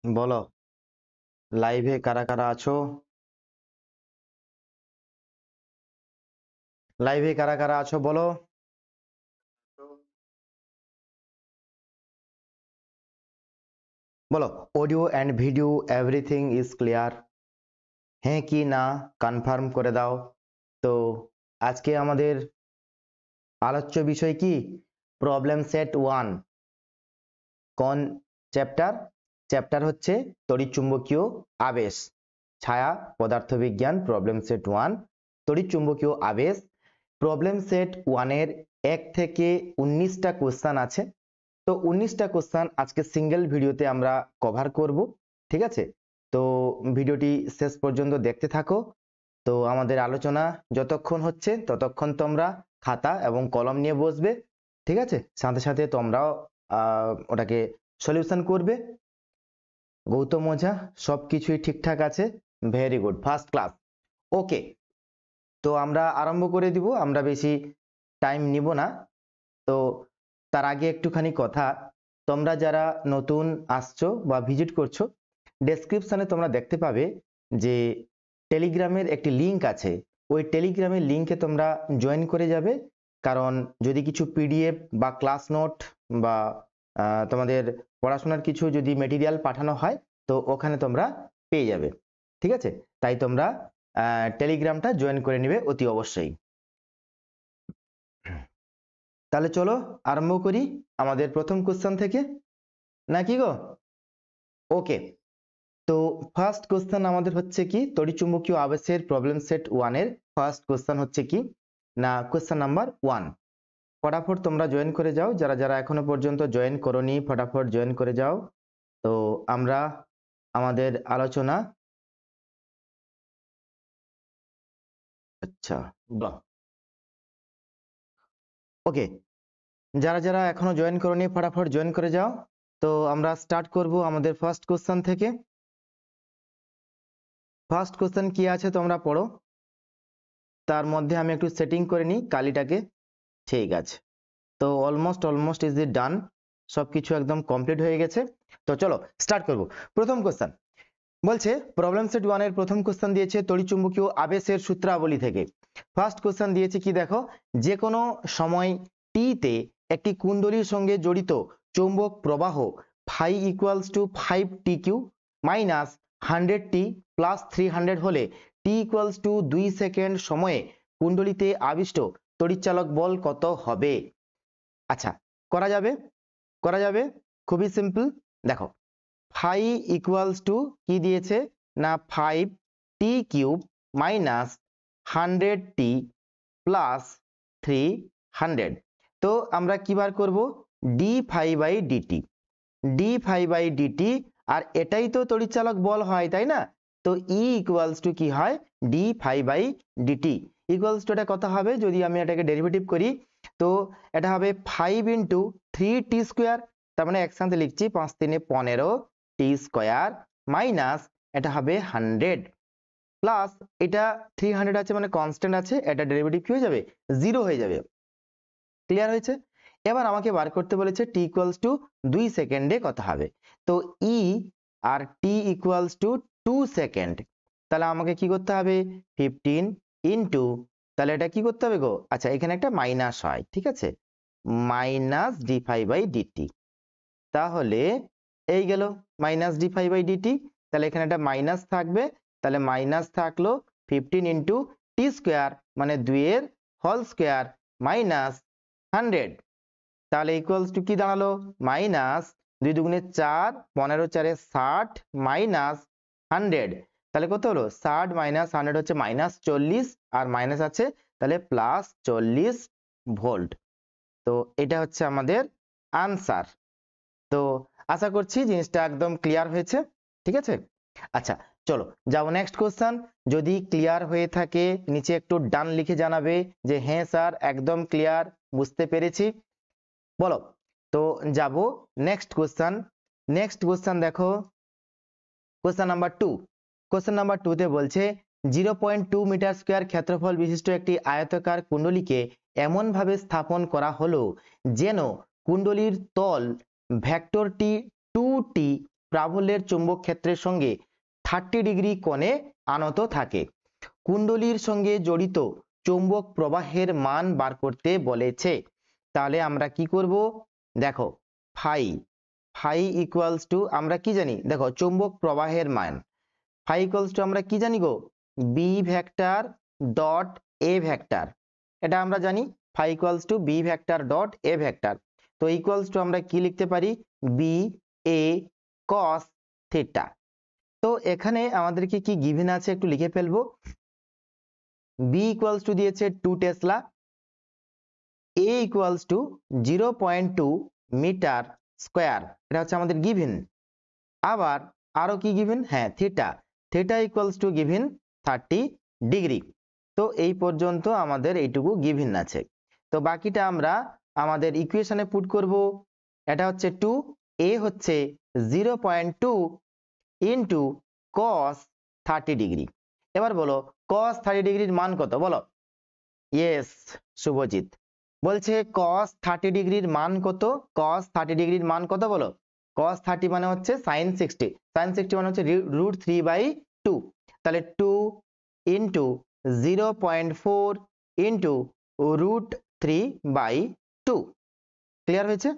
বলো লাইভে কারা কারা আছো? লাইভে কারা কারা আছো বলো। বলো audio and video everything is clear, হ্যাঁ কি না কনফার্ম করে দাও। তো আজকে আমাদের আলোচ্য বিষয় কি? Problem set 1। কোন চ্যাপ্টার? চ্যাপ্টার হচ্ছে তড়িৎচুম্বকীয় আবেশ, ছায়া পদার্থবিজ্ঞান, প্রবলেম সেট 1 তড়িৎচুম্বকীয় আবেশ। প্রবলেম সেট 1 এর 1 থেকে 19টা কোশ্চেন আছে। তো 19টা কোশ্চেন আজকে সিঙ্গেল ভিডিওতে আমরা কভার করব, ঠিক আছে? তো ভিডিওটি শেষ পর্যন্ত দেখতে থাকো। তো আমাদের আলোচনা যতক্ষণ হচ্ছে ততক্ষণ তোমরা খাতা এবং কলম নিয়ে বসবে, ঠিক আছে? সাথে সাথে তোমরাও ওটাকে সলিউশন করবে। গৌতম ওঝা সবকিছুই ঠিকঠাক আছে, ভেরি গুড, ফার্স্ট ক্লাস, ওকে। তো আমরা আরম্ভ করে দিব, আমরা বেশি টাইম নিব না। তো তার আগে একটুখানি কথা, তোমরা যারা নতুন আসছো বা ভিজিট করছো, ডেসক্রিপশনে তোমরা দেখতে পাবে যে টেলিগ্রামের একটি লিংক আছে। ওই টেলিগ্রামের লিংকে তোমরা জয়েন করে যাবে, কারণ যদি কিছু পিডিএফ বা ক্লাস নোট বা তোমাদের পড়াশোনার কিছু যদি মেটেরিয়াল পাঠানো হয় তো ওখানে তোমরা পেয়ে যাবে, ঠিক আছে? তাই তোমরা টেলিগ্রামটা জয়েন করে নেবে অতি অবশ্যই। তাহলে চলো আরম্ভ করি আমাদের প্রথম কোশ্চেন থেকে, নাকি গো? ওকে, তো ফার্স্ট কোশ্চেন আমাদের হচ্ছে কি, তড়িৎচুম্বকীয় আবেশের প্রবলেম সেট 1 এর ফার্স্ট কোশ্চেন হচ্ছে কি না, কোশ্চেন নাম্বার 1। ফটাফট তোমরা জয়েন করে যাও, যারা যারা এখনো পর্যন্ত জয়েন করোনি ফটাফট জয়েন করে যাও। তো আমরা আমাদের আলোচনা, আচ্ছা বাহ, ওকে, যারা যারা এখনো জয়েন করোনি ফটাফট জয়েন করে যাও। তো আমরা স্টার্ট করব আমাদের ফার্স্ট কোশ্চেন থেকে। ফার্স্ট কোশ্চেন কি আছে তোমরা পড়ো, তার মধ্যে আমি একটু সেটিং করে নিই কালিটাকে, ঠিক আছে? তো অলমোস্ট ইজ ইট ডান, সবকিছু একদম কমপ্লিট হয়ে গেছে। তো চলো স্টার্ট করব। প্রথম কোশ্চেন বলছে প্রবলেম সেট 1 এর প্রথম কোশ্চেন দিয়েছে তড়িৎচুম্বকীয় আবেশের সূত্রাবলী থেকে। ফার্স্ট কোশ্চেন দিয়েছে কি দেখো, যে কোনো সময় টি তে একটি কুণ্ডলীর সঙ্গে জড়িত চৌম্বক প্রবাহ phi equals to 5t³ minus 100t plus 300 হলে টি ইকুয়ালস টু 2 সেকেন্ড সময়ে কুণ্ডলীতে আবিষ্ট তড়িৎচালক বল কত হবে? আচ্ছা, করা যাবে, করা যাবে, খুবই সিম্পল। দেখো ফাই ইকুয়ালস টু কি দিয়েছে না 5t³ মাইনাস 100t প্লাস 300। তো আমরা কি বার করব, D phi by DT, D phi by DT, আর এটাই তো তড়িৎচালক বল হয়, তাই না? তো ই ইকুয়ালস টু কি হয়, D phi by DT equals to, এটা কত হবে যদি আমি এটাকে ডেরিভেটিভ করি? তো এটা হবে 5 ইন্টু 3t², তার মানে একসাথে লিখছি 5 3 15t² মাইনাস এটা হবে 100 প্লাস এটা 300 আছে মানে কনস্ট্যান্ট আছে, এটা ডেরিভেটিভ কি হয়ে যাবে, 0 হয়ে যাবে। ক্লিয়ার হয়েছে? এবার আমাকে বার করতে বলেছে টি ইকুয়ালস টু 2 সেকেন্ডে কত হবে। তো ই আর টি ইকুয়ালস টু 2 সেকেন্ড, তাহলে আমাকে কি করতে হবে 15 ইন্টু, তাহলে এটা কি করতে হবে গো, আচ্ছা এখানে একটা মাইনাস হয়, ঠিক আছে, minus D phi by DT. তাহলে এই গেল minus D phi by DT, তাহলে এখানে একটা মাইনাস থাকবে, তাহলে মাইনাস থাকলো 15 ইন্টু t² মানে 2 এর হোল স্কোয়ার মাইনাস 100, তাহলে ইকুয়ালস টু কি দাঁড়ালো, মাইনাস 2 দুগুণে 4 15 4 60 মাইনাস 100, তাহলে কত হলো 60 মাইনাস 100 হচ্ছে মাইনাস 40, আর মাইনাস আছে তাহলে প্লাস 40 ভোল্ট। তো এটা হচ্ছে আমাদের আনসার। তো আশা করছি জিনিসটা একদম ক্লিয়ার হয়েছে, ঠিক আছে? আচ্ছা চলো যাও নেক্সট কোশ্চেন। যদি ক্লিয়ার হয়ে থাকে নিচে একটু ডান লিখে জানাবে যে হ্যাঁ স্যার একদম ক্লিয়ার, বুঝতে পেরেছি, বলো। তো যাব নেক্সট কোশ্চেন। নেক্সট কোশ্চেন দেখো, কোশ্চেন নাম্বার 2। কোশ্চেন নাম্বার 2 তে বলছে 0.2 মিটার স্কয়ার ক্ষেত্রফল বিশিষ্ট একটি আয়তাকার কুণ্ডলীকে এমন ভাবে স্থাপন করা হলো যেন কুণ্ডলীর তল ভেক্টরটি 2t প্রাবল্যের চুম্বক ক্ষেত্রের সঙ্গে 30 ডিগ্রি কোণে আনত থাকে। কুণ্ডলীর সঙ্গে জড়িত চৌম্বক প্রবাহের মান বার করতে বলেছে। তাহলে আমরা কি করব, দেখো ফাই ইকুয়ালস টু আমরা কি জানি, দেখো চৌম্বক প্রবাহের মান ফাই ইকুয়ালস টু আমরা কি জানি গো, B vector dot A vector, এটা আমরা জানি phi equals to B vector dot A vector. তো ইকুয়ালস টু আমরা কি লিখতে পারি, বি এ কস থিটা। তো এখানে আমাদেরকে কি গিভেন আছে একটু লিখে ফেলবো। বি ইকুয়ালস টু দিয়েছে 2 tesla, A equals to 0.2 metre square, এটা হচ্ছে আমাদের গিভেন। আবার আরো কি গিভেন, হ্যাঁ theta equals to given 30 degree. তো এই পর্যন্ত আমাদের এইটুকু গিভেন আছে। তো বাকিটা আমরা আমাদের ইকুয়েশনে পুট করব। এটা হচ্ছে 2, এ হচ্ছে 0.2 ইন্টু cos 30 ডিগ্রি। এবার বলো cos 30 ডিগ্রির মান কত বলো। ইয়েস শুভজিৎ বলছে cos 30 ডিগ্রির মান কত, cos 30 ডিগ্রির মান কত বলো। cos 30 মানে হচ্ছে sin 60, sin 60 মানে হচ্ছে √3/2, তাহলে 2 ইন্টু 0.4 ইন্টু √3/2। ক্লিয়ার হয়েছে?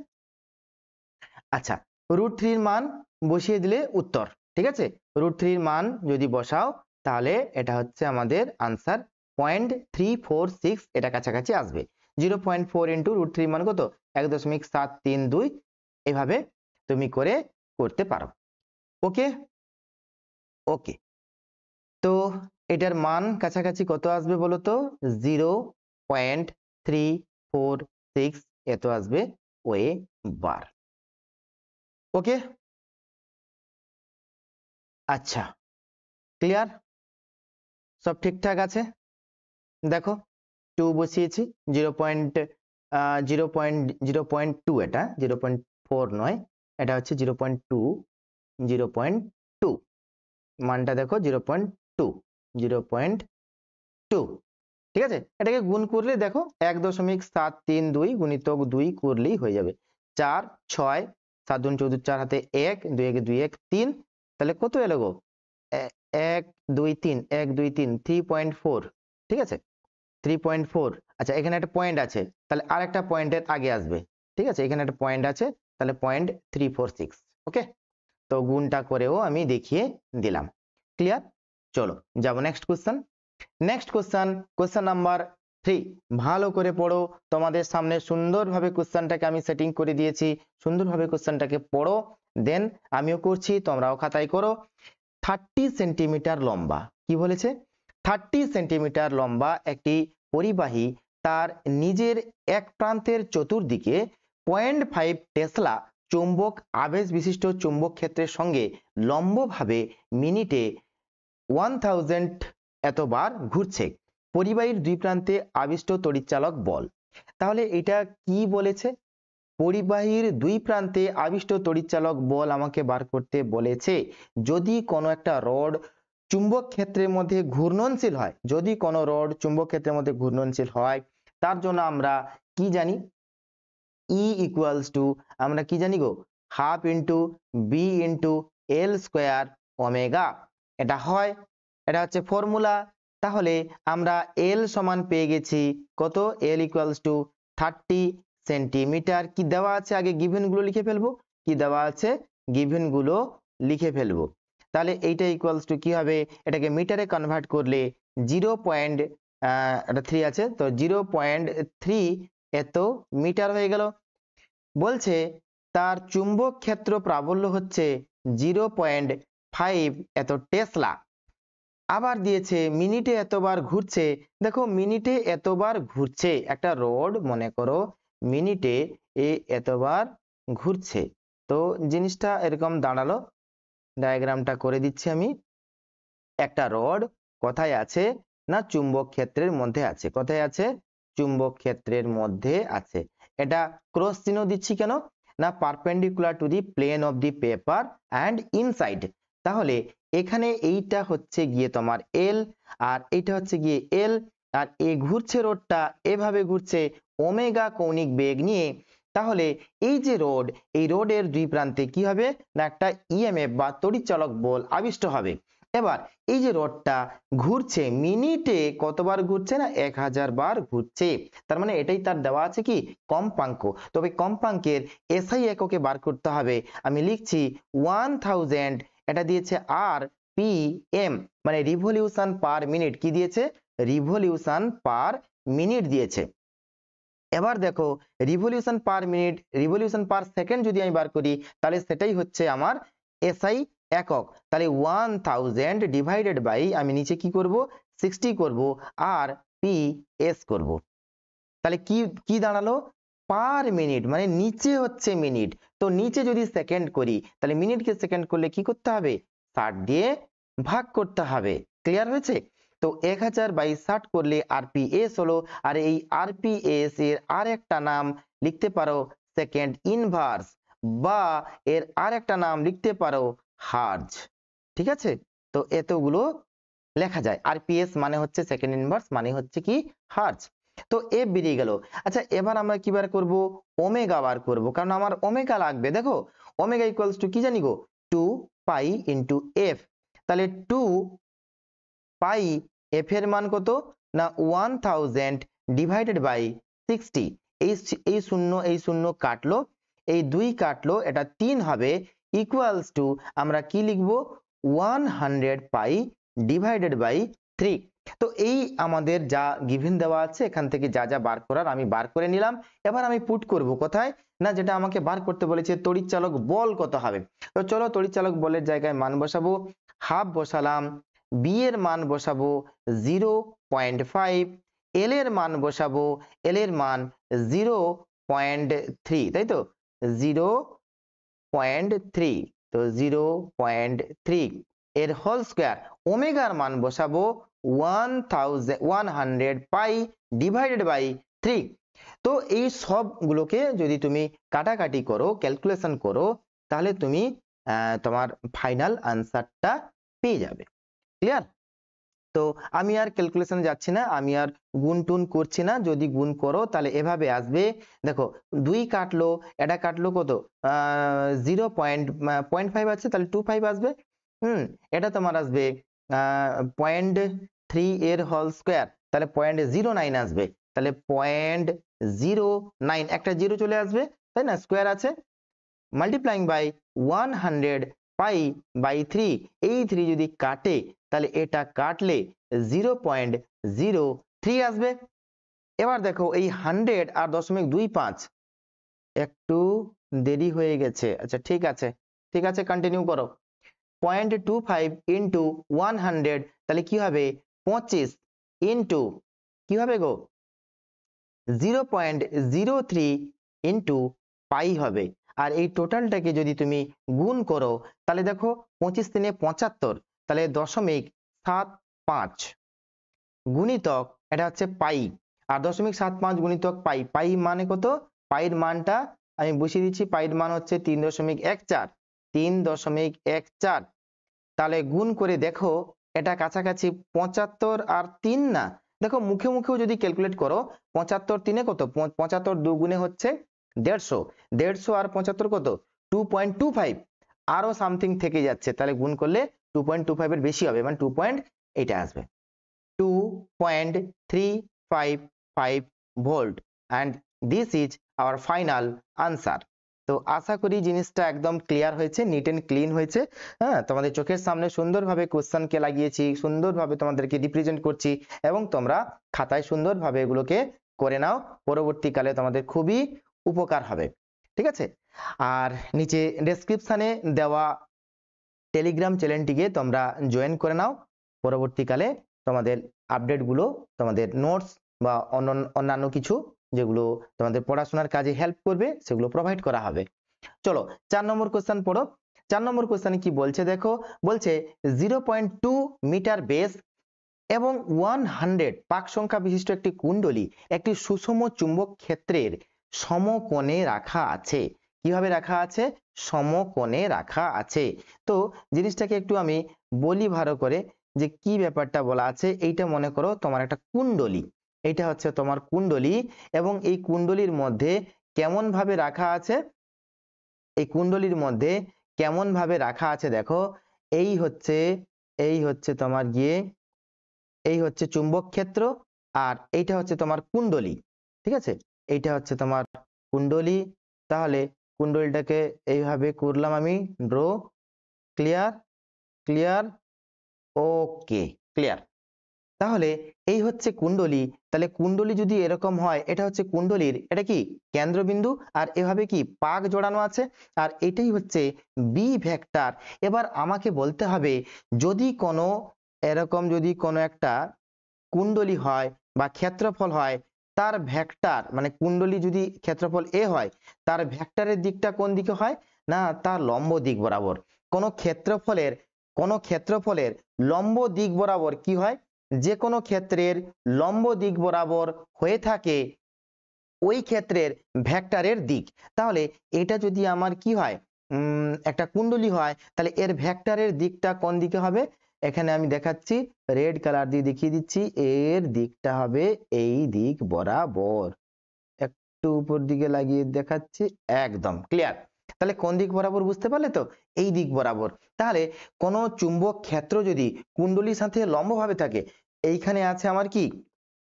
আচ্ছা, √3 এর মান বসিয়ে দিলে উত্তর, ঠিক আছে। √3 এর মান যদি বসাও তাহলে এটা হচ্ছে আমাদের আনসার 0.346, এটা কাছাকাছি আসবে। 0.4 ইন্টু √3 মান কত, 1.732, এভাবে তুমি করে করতে পারো। ওকে ওকে, তো এটার মান কাছাকাছি কত আসবে বলো তো, 0.346 এত আসবে ওয়ে বার। ওকে আচ্ছা, ক্লিয়ার, সব ঠিকঠাক আছে। দেখো 2 বসিয়েছি, 0.2, এটা 0.4 নয়, এটা হচ্ছে 0.2 মানটা দেখো 0.2, ঠিক আছে। এটাকে গুণ করলে দেখো 1.732 গুণিতক 2 করলেই হয়ে যাবে। 4 6 7 2 14, 4 হাতে 1, 2 1 2 1 3, তাহলে কত এলো গো, 1 2 3 1 2 3 3.4, ঠিক আছে 3.4। আচ্ছা এখানে একটা পয়েন্ট আছে, তাহলে আরেকটা পয়েন্টের আগে আসবে, ঠিক আছে, এখানে একটা পয়েন্ট আছে, তাহলে 0.346। ওকে, তো গুণটা করেও আমি দেখিয়ে দিলাম। ক্লিয়ার, চলো যাবো next question. Next question number 3, ভালো করে পড়ো। তোমাদের সামনে সুন্দরভাবে কোশ্চেনটাকে আমি সেটিং করে দিয়েছি, সুন্দরভাবে কোশ্চেনটাকে পড়ো, দেন আমিও করছি, তোমরাও খাতায় করো। 30 সেন্টিমিটার লম্বা, কি বলেছে, 30 সেন্টিমিটার লম্বা একটি পরিবাহী তার নিজের এক প্রান্তের চতুর্দিকে 0.5 টেসলা চৌম্বক আবেশ বিশিষ্ট চুম্বক ক্ষেত্রের সঙ্গে লম্বভাবে মিনিটে 1000 এতবার ঘুরছে। পরিবাহীর দুই প্রান্তে আবিষ্ট তড়িৎচালক বল। তাহলে এটা কি বলেছে, পরিবাহীর দুই প্রান্তে আবিষ্ট তড়িৎচালক বল আমাকে বার করতে বলেছে। যদি কোনো একটা রড চুম্বক ক্ষেত্রের মধ্যে ঘূর্ণনশীল হয়, যদি কোনো রড চুম্বক ক্ষেত্রের মধ্যে ঘূর্ণনশীল হয়, তার জন্য আমরা কি জানি, E ইকুয়ালস টু আমরা কি জানি গো, half into B into L square omega, এটা হয়, এটা হচ্ছে ফর্মুলা। তাহলে আমরা এল সমান পেয়ে গেছি কত, এল ইকুয়ালস টু 30 সেন্টিমিটার। কি দেওয়া আছে আগে গিভেন গুলো লিখে ফেলবো, কি দেওয়া আছে গিভেন গুলো লিখে ফেলবো। তাহলে এইটা ইকুয়ালস টু কি হবে, এটাকে মিটারে কনভার্ট করলে 0.3 আছে, তো 0.3 এত মিটার হয়ে গেল। বলছে তার চুম্বক ক্ষেত্র প্রাবল্য হচ্ছে 0.5 এত টেসলা। আবার দিয়েছে মিনিটে এতবার ঘুরছে। দেখো মিনিটে এতবার ঘুরছে, একটা রড মনে করো মিনিটে এতবার ঘুরছে। তো জিনিসটা এরকম দাঁড়ালো, ডায়াগ্রামটা করে দিচ্ছি আমি। একটা রড কোথায় আছে না চুম্বক ক্ষেত্রের মধ্যে আছে, কোথায় আছে, চুম্বক ক্ষেত্রের মধ্যে আছে। এটা ক্রস চিহ্ন দিচ্ছি কেন না, perpendicular to the plane of the paper and inside. তাহলে এখানে এইটা হচ্ছে গিয়ে তোমার এল, আর এইটা হচ্ছে গিয়ে এল, আর ঘুরছে রোডটা এভাবে ঘুরছে ওমেগা কৌণিক বেগ নিয়ে। তাহলে এই যে রোড, এই রোডের দুই প্রান্তে কি হবে না একটা ইএমএফ বা তড়িৎচালক বল আবিষ্ট হবে। এবার এই যে রডটা ঘুরছে, মিনিটে কতবার ঘুরছে না 1000 বার ঘুরছে। তার মানে এটাই তার দেওয়া আছে কি কম্পাঙ্ক। তবে কম্পাঙ্কের এসআই এককে বার করতে হবে। আমি লিখছি 1000, এটা দিয়েছে আর পি এম, মানে রিভলিউশন পার মিনিট। কি দিয়েছে? রিভলিউশন পার মিনিট দিয়েছে। এবার দেখো revolution per minute, revolution per second যদি আমি বার করি তাহলে সেটাই হচ্ছে আমার এসআই একক। তাহলে 1000 ডিভাইডেড বাই আমি নিচে কি করব 60 করব আর পি এস করব। তাহলে কি কি দাঁড়ালো পার মিনিট, মানে নিচে হচ্ছে মিনিট, তো নিচে যদি সেকেন্ড করি তাহলে মিনিটকে সেকেন্ড করলে কি করতে হবে 60 দিয়ে ভাগ করতে হবে। ক্লিয়ার হয়েছে? তো 1000/60 করলে আরপিএস হলো। আর এই আরপিএস এর আর একটা নাম লিখতে পারো সেকেন্ড ইনভার্স, বা এর আর একটা নাম লিখতে পারো হার্জ। ঠিক আছে? তো এতগুলো লেখা যায়। আরপিএস মানে হচ্ছে সেকেন্ড ইনভার্স, মানে হচ্ছে কি হার্জ। তো এফ বেরিয়ে গেল। আচ্ছা এবার আমরা কি বার করব ওমেগা বার করব, কারণ আমার ওমেগা লাগবে। দেখো ওমেগা ইকুয়ালস টু কি জানি গো 2 পাই ইনটু এফ। তাহলে 2 পাই এফ এর মান কত না 1000 ডিভাইডেড বাই 60। এই শূন্য কাটলো, এই 2 কাটলো, এটা 3 হবে, ইকুয়ালস টু আমরা কি লিখবো 100 পাই ডিভাইডেড বাই 3। তো এই আমাদের যা গিভেন দেওয়া আছে এখান থেকে যা যা বার করার আমি বার করে নিলাম। এবার আমি পুট করব কোথায় না যেটা আমাকে বার করতে বলেছে তড়িৎচালক বল কত হবে। তো চলো তড়িৎচালক বলের জায়গায় মান বসাবো, হাফ বসালাম, বি এর মান বসাবো 0.5, এল এর মান বসাবো, এল এর মান 0.3, তাই তো 0.3, তো 0.3 এর হোল স্কয়ার। ওমেগার মান বসাবো 100 পাই ডিভাইডেড বাই 3। তো এই সবগুলোকে যদি তুমি কাটাকাটি করো, ক্যালকুলেশন করো, তাহলে তুমি তোমার ফাইনাল আনসারটা পেয়ে যাবে। ক্লিয়ার? তো আমি আর ক্যালকুলেশনে যাচ্ছি না, আমি আর গুণ টুন করছি না। যদি গুণ করো তাহলে এভাবে আসবে। দেখো 2 কাটলো, এটা কাটলো কত 0.5 আছে, তাহলে 25 আসবে। এটা তোমার আসবে 0.3 এর হোল স্কয়ার, তাহলে 0.09 আসবে। তাহলে 0.09 একটা জিরো চলে আসবে, তাই না, স্কয়ার আছে, মাল্টিপ্লাইং বাই 100 পাই বাই 3। এই 3 যদি কাটে তাহলে এটা কাটলে 0.03 আসবে। এবার দেখো এই 100 আর 0.25 একটু দেরি হয়ে গেছে। আচ্ছা ঠিক আছে, ঠিক আছে, কন্টিনিউ করো। 0.25 ইন্টু 100 তাহলে কি হবে 25 ইন্টু কি হবে গো 0.03 ইন্টু পাই হবে। আর এই টোটালটাকে যদি তুমি গুণ করো তাহলে দেখো 25 3 75, তাহলে 0.75 গুণিতক এটা হচ্ছে পাই, আর 0.75 গুণিতক পাই, পাই মানে কত, পাইয়ের মানটা আমি বসিয়ে দিচ্ছি, পাইয়ের মান হচ্ছে 3.14, 3.14। তাহলে গুণ করে দেখো এটা কাছাকাছি 75 আর 3 না, দেখো মুখে মুখেও যদি ক্যালকুলেট করো 75 3 কত, 75 2 গুণে হচ্ছে 150, 150 আর 75 কত 2.25, আরো সামথিং থেকে যাচ্ছে, তাহলে গুণ করলে 2.25 এর বেশি হবে, মানে 2 পয়েন্ট এটা আসবে 2.355 volt, and this is our final answer। তো আশা করি জিনিসটা একদম ক্লিয়ার হয়েছে, নিট এন্ড ক্লিন হয়েছে। হ্যাঁ, তোমাদের চোখের সামনে সুন্দরভাবে কোশ্চেনকে লাগিয়েছি, সুন্দরভাবে তোমাদেরকে রিপ্রেজেন্ট করছি, এবং তোমরা খাতায় সুন্দরভাবে এগুলোকে করে নাও, পরবর্তীকালে তোমাদের খুবই উপকার হবে। ঠিক আছে? আর নিচে ডেসক্রিপশনে দেওয়া টেলিগ্রাম চ্যানেলটিকে তোমরা জয়েন করে নাও, পরবর্তীকালে তোমাদের আপডেটগুলো, তোমাদের নোটস বা অন্যান্য কিছু যেগুলো তোমাদের পড়াশোনার কাজে হেল্প করবে সেগুলো প্রোভাইড করা হবে। চলো 4 নম্বর কোশ্চেন পড়ো। 4 নম্বর কোশ্চেনে কি বলছে দেখো, বলছে 0.2 মিটার বেস এবং 100 পাক সংখ্যা বিশিষ্ট একটি কুণ্ডলী একটি সুষম চুম্বক ক্ষেত্রের সমকোণে রাখা আছে। কিভাবে রাখা আছে? সমকোণে রাখা আছে। তো জিনিসটাকে একটু আমি বলি ভালো করে যে কি ব্যাপারটা বলা আছে। এইটা মনে করো তোমার একটা কুণ্ডলী, এইটা হচ্ছে তোমার কুণ্ডলী, এবং এই কুণ্ডলীর মধ্যে কেমন ভাবে রাখা আছে, এই কুণ্ডলীর মধ্যে কেমন ভাবে রাখা আছে দেখো। এই হচ্ছে তোমার গিয়ে এই হচ্ছে চুম্বক ক্ষেত্র, আর এইটা হচ্ছে তোমার কুণ্ডলী, ঠিক আছে, এইটা হচ্ছে তোমার কুণ্ডলী। তাহলে কুণ্ডলীটাকে এইভাবে করলাম আমি ড্র। ক্লিয়ার? ক্লিয়ার? ওকে, ক্লিয়ার। তাহলে এই হচ্ছে কুণ্ডলী। তাহলে কুণ্ডলী যদি এরকম হয়, এটা হচ্ছে কুণ্ডলীর এটা কি কেন্দ্রবিন্দু, আর এভাবে কি পাক জড়ানো আছে, আর এটাই হচ্ছে বি ভেক্টর। এবার আমাকে বলতে হবে যদি কোনো এরকম যদি কোনো একটা কুণ্ডলী হয় বা ক্ষেত্রফল হয়, তার ভেক্টর মানে কুণ্ডলী যদি ক্ষেত্রফল এ হয়, তার ভেক্টরের দিকটা কোন দিকে হয় না, তার লম্ব দিক বরাবর। কোনো ক্ষেত্রফলের লম্ব দিক বরাবর কি হয়, যে কোনো ক্ষেত্রের লম্ব দিক বরাবর হয়ে থাকে ওই ক্ষেত্রের ভেক্টরের দিক। তাহলে এটা যদি আমার কি হয়, একটা কুণ্ডলী হয়, তাহলে এর ভেক্টরের দিকটা কোন দিকে হবে, এখানে আমি দেখাচ্ছি রেড কালার দিয়ে দেখিয়ে দিচ্ছি, এর দিকটা হবে এই দিক বরাবর। একটু উপর দিকে লাগিয়ে দেখাচ্ছি, একদম ক্লিয়ার। তাহলে কোন দিক বরাবর বুঝতে পারলে তো, এই দিক বরাবর। তাহলে কোন চুম্বক ক্ষেত্র যদি কুণ্ডলীর সাথে লম্বভাবে থাকে, এইখানে আছে আমার কি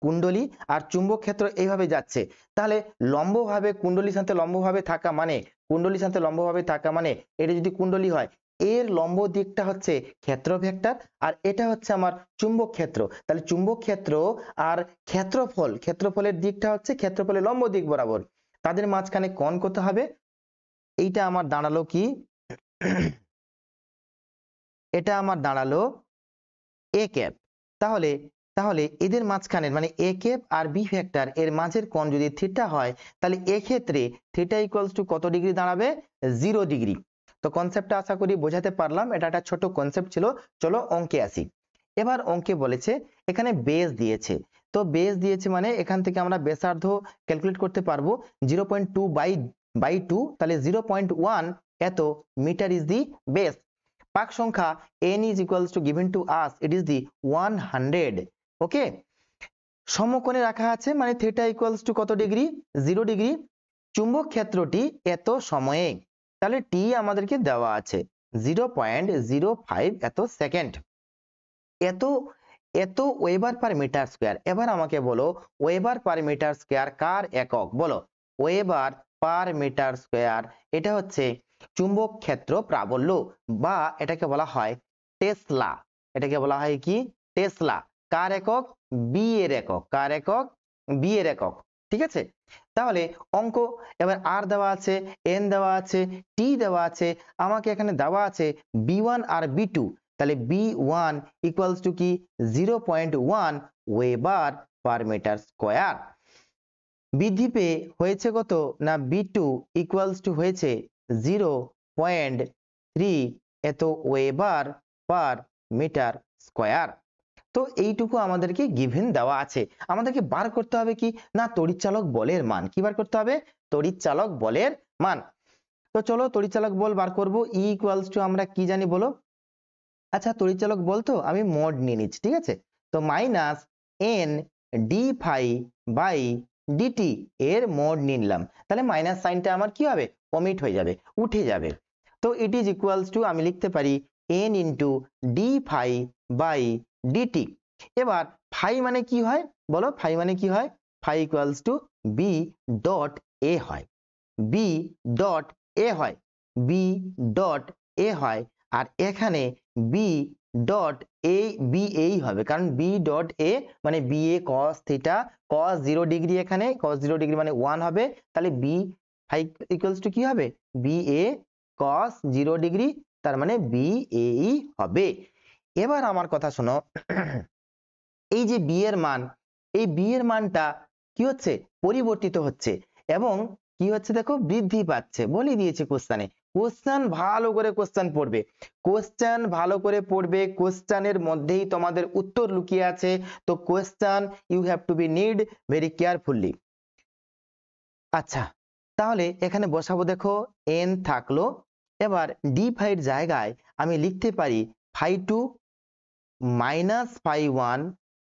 কুণ্ডলী, আর চুম্বক ক্ষেত্র এইভাবে যাচ্ছে, তাহলে লম্বভাবে কুণ্ডলীর সাথে লম্বভাবে থাকা মানে কুণ্ডলীর সাথে লম্বভাবে থাকা মানে এটা যদি কুণ্ডলী হয়, এর লম্ব দিকটা হচ্ছে ক্ষেত্র ভেক্টর, আর এটা হচ্ছে আমার চুম্বক ক্ষেত্র। তাহলে চুম্বক ক্ষেত্র আর ক্ষেত্রফলের দিকটা হচ্ছে ক্ষেত্রফলের লম্ব দিক বরাবর, তাদের মাঝখানে কোণ কত হবে, এইটা আমার দাঁড়ালো কি এটা আমার দাঁড়ালো এ ক্যাপ। তাহলে তাহলে এদের মাঝখানের মানে A cap R B vector এর মাঝের কোণ যদি থিটা হয়, তাহলে এক্ষেত্রে থিটা ইকুয়ালস টু কত ডিগ্রি দাঁড়াবে, 0 ডিগ্রি। তো কনসেপ্টটা আশা করি বোঝাতে পারলাম, এটা একটা ছোট কনসেপ্ট ছিল। চলো অঙ্কে আসি। এবার অঙ্কে বলেছে এখানে বেস দিয়েছে, তো বেস দিয়েছে মানে এখান থেকে আমরা ব্যাসার্ধ ক্যালকুলেট করতে পারবো 0.2 বাই 2, তাহলে 0.1 এত মিটার ইজ দি বেস। পাক সংখ্যা n is equals to given to us, it is the 100। ওকে, সমকোণে রাখা আছে মানে থিটা ইকুয়ালস টু কত ডিগ্রি, 0 ডিগ্রি। চুম্বক ক্ষেত্রটি এত সময়ে, তাহলে টি আমাদেরকে দেওয়া আছে 0.05 এত সেকেন্ড, এত এত ওয়েবার পার মিটার স্কয়ার। এবার আমাকে বলো ওয়েবার পার মিটার স্কয়ার কার একক, বলো ওয়েবার পার মিটার স্কয়ার, এটা হচ্ছে চুম্বক ক্ষেত্র প্রাবল্য, বা এটাকে বলা হয় টেসলা। এটাকে বলা হয় কি টেসলা। কার একক, বি এর একক। কার একক, বি এর একক। ঠিক আছে, তাহলে অঙ্ক এবার আর দেওয়া আছে, এন দেওয়া আছে, টি দেওয়া আছে, আমাকে এখানে দেওয়া আছে বি1 আর বি2। তাহলে বি1 ইকুয়ালস টু কি 0.1 ওয়েবার পার মিটার স্কয়ার। বৃদ্ধি পেয়ে হয়েছে কত না বি2 ইকুয়ালস টু হয়েছে 0.3 এত ওয়েবার পার মিটার স্কয়ার। তো এইটুকু আমাদেরকে গিভেন দেওয়া আছে, আমাদেরকে বার করতে হবে কি না তড়িৎচালক বলের মান। কি বার করতে হবে, তড়িৎচালক বলের মান। তো চলো তড়িৎচালক বল বার করব। ই ইকুয়ালস টু আমরা কি জানি বলো, আচ্ছা তড়িৎচালক বল তো আমি মোড নিয়ে নিচ্ছি, ঠিক আছে। তো minus N D phi by DT এর মোড নিলাম, তাহলে মাইনাস সাইনটা আমার কি হবে, কমিট হয়ে যাবে, উঠে যাবে। তো ইট ইজ ইকুয়ালস টু আমি লিখতে পারি N into D phi by DT. এবার ফাই মানে কি হয় বলো, ফাই মানে কি হয়, phi equals to B dot A হয়, বি ডট এ হয়, বি ডট এ হয়। আর এখানে বি ডট এ বি এই হবে, কারণ বি ডট এ মানে B A cos theta, cos 0 degree, এখানে কস 0 ডিগ্রি মানে 1 হবে, তাহলে বি ফাই ইকুয়ালস টু কি হবে, বি এ কস 0 ডিগ্রি, তার মানে বি এই হবে। এবার আমার কথা শোনো, এই যে বি এর মান, এই বি এর মানটা কি হচ্ছে, পরিবর্তিত হচ্ছে এবং কি হচ্ছে দেখো বৃদ্ধি পাচ্ছে, বলে দিয়েছে কোশ্চেনে। কোশ্চেন ভালো করে কোশ্চেন পড়বে, কোশ্চেন ভালো করে পড়বে, কোশ্চেনের মধ্যেই তোমাদের উত্তর লুকিয়ে আছে। তো question you have to be need very carefully. আচ্ছা তাহলে এখানে বসাবো, দেখো এন থাকলো, এবার ডি ফাইয়ের জায়গায় আমি লিখতে পারি phi two minus phi one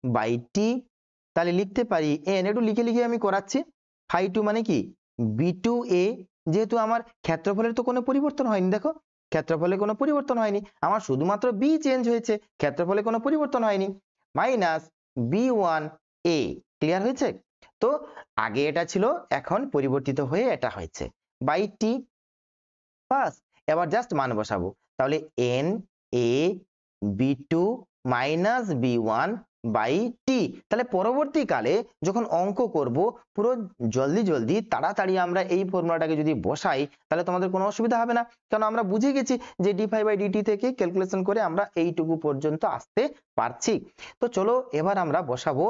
by T. তাহলে লিখতে পারি এন, একটু লিখে লিখে আমি করাচ্ছি, ফাই টু মানে কি B2A, যেহেতু আমার ক্ষেত্রফলের তো কোনো পরিবর্তন হয়নি, দেখো ক্ষেত্রফলে কোনো পরিবর্তন হয়নি, আমার শুধুমাত্র B চেঞ্জ হয়েছে, ক্ষেত্রফলে কোনো পরিবর্তন হয়নি, মাইনাস B1A। ক্লিয়ার হয়েছে? তো আগে এটা ছিল, এখন পরিবর্তিত হয়ে এটা হয়েছে বাই টি। বাস, এবার জাস্ট মান বসাবো, তাহলে NA B2 minus B1 by T. তাহলে পরবর্তীকালে যখন অঙ্ক করব পুরো জলদি জলদি তাড়াতাড়ি আমরা এই ফর্মুলাটাকে যদি বসাই তাহলে তোমাদের কোনো অসুবিধা হবে না, কারণ আমরা বুঝে গেছি যে d5/dt থেকে ক্যালকুলেশন করে আমরা এইটুকু পর্যন্ত আসতে পারছি। তো চলো এবার আমরা বসাবো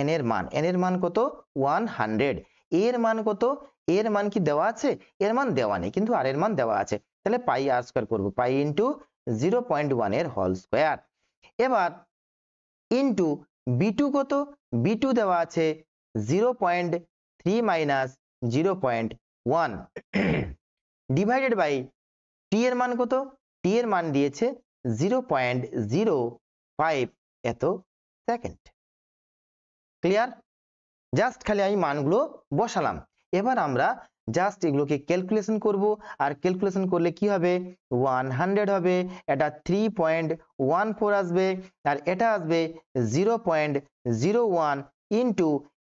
n এর মান। n এর মান কত? 100। এর মান কত? এর মান কি দেওয়া আছে? এর মান দেওয়া নেই, কিন্তু আর এর মান দেওয়া আছে, তাহলে পাই আর স্কয়ার করব, পাই ইনটু 0.1 এর হোল স্কয়ার। এবার ইনটু B2 কত? B2 দেওয়া আছে 0.3 মাইনাস 0.1 ডিভাইডেড বাই টি এর মান কত? টি এর মান দিয়েছে 0.05 এত সেকেন্ড। ক্লিয়ার? জাস্ট খালি আমি মানগুলো বসালাম। এবার আমরা জাস্ট এগুলোকে ক্যালকুলেশন করব, আর ক্যালকুলেশন করলে কি হবে? 100 হবে, এটা 3.14 আসবে, আর এটা আসবে 0.01 ইনটু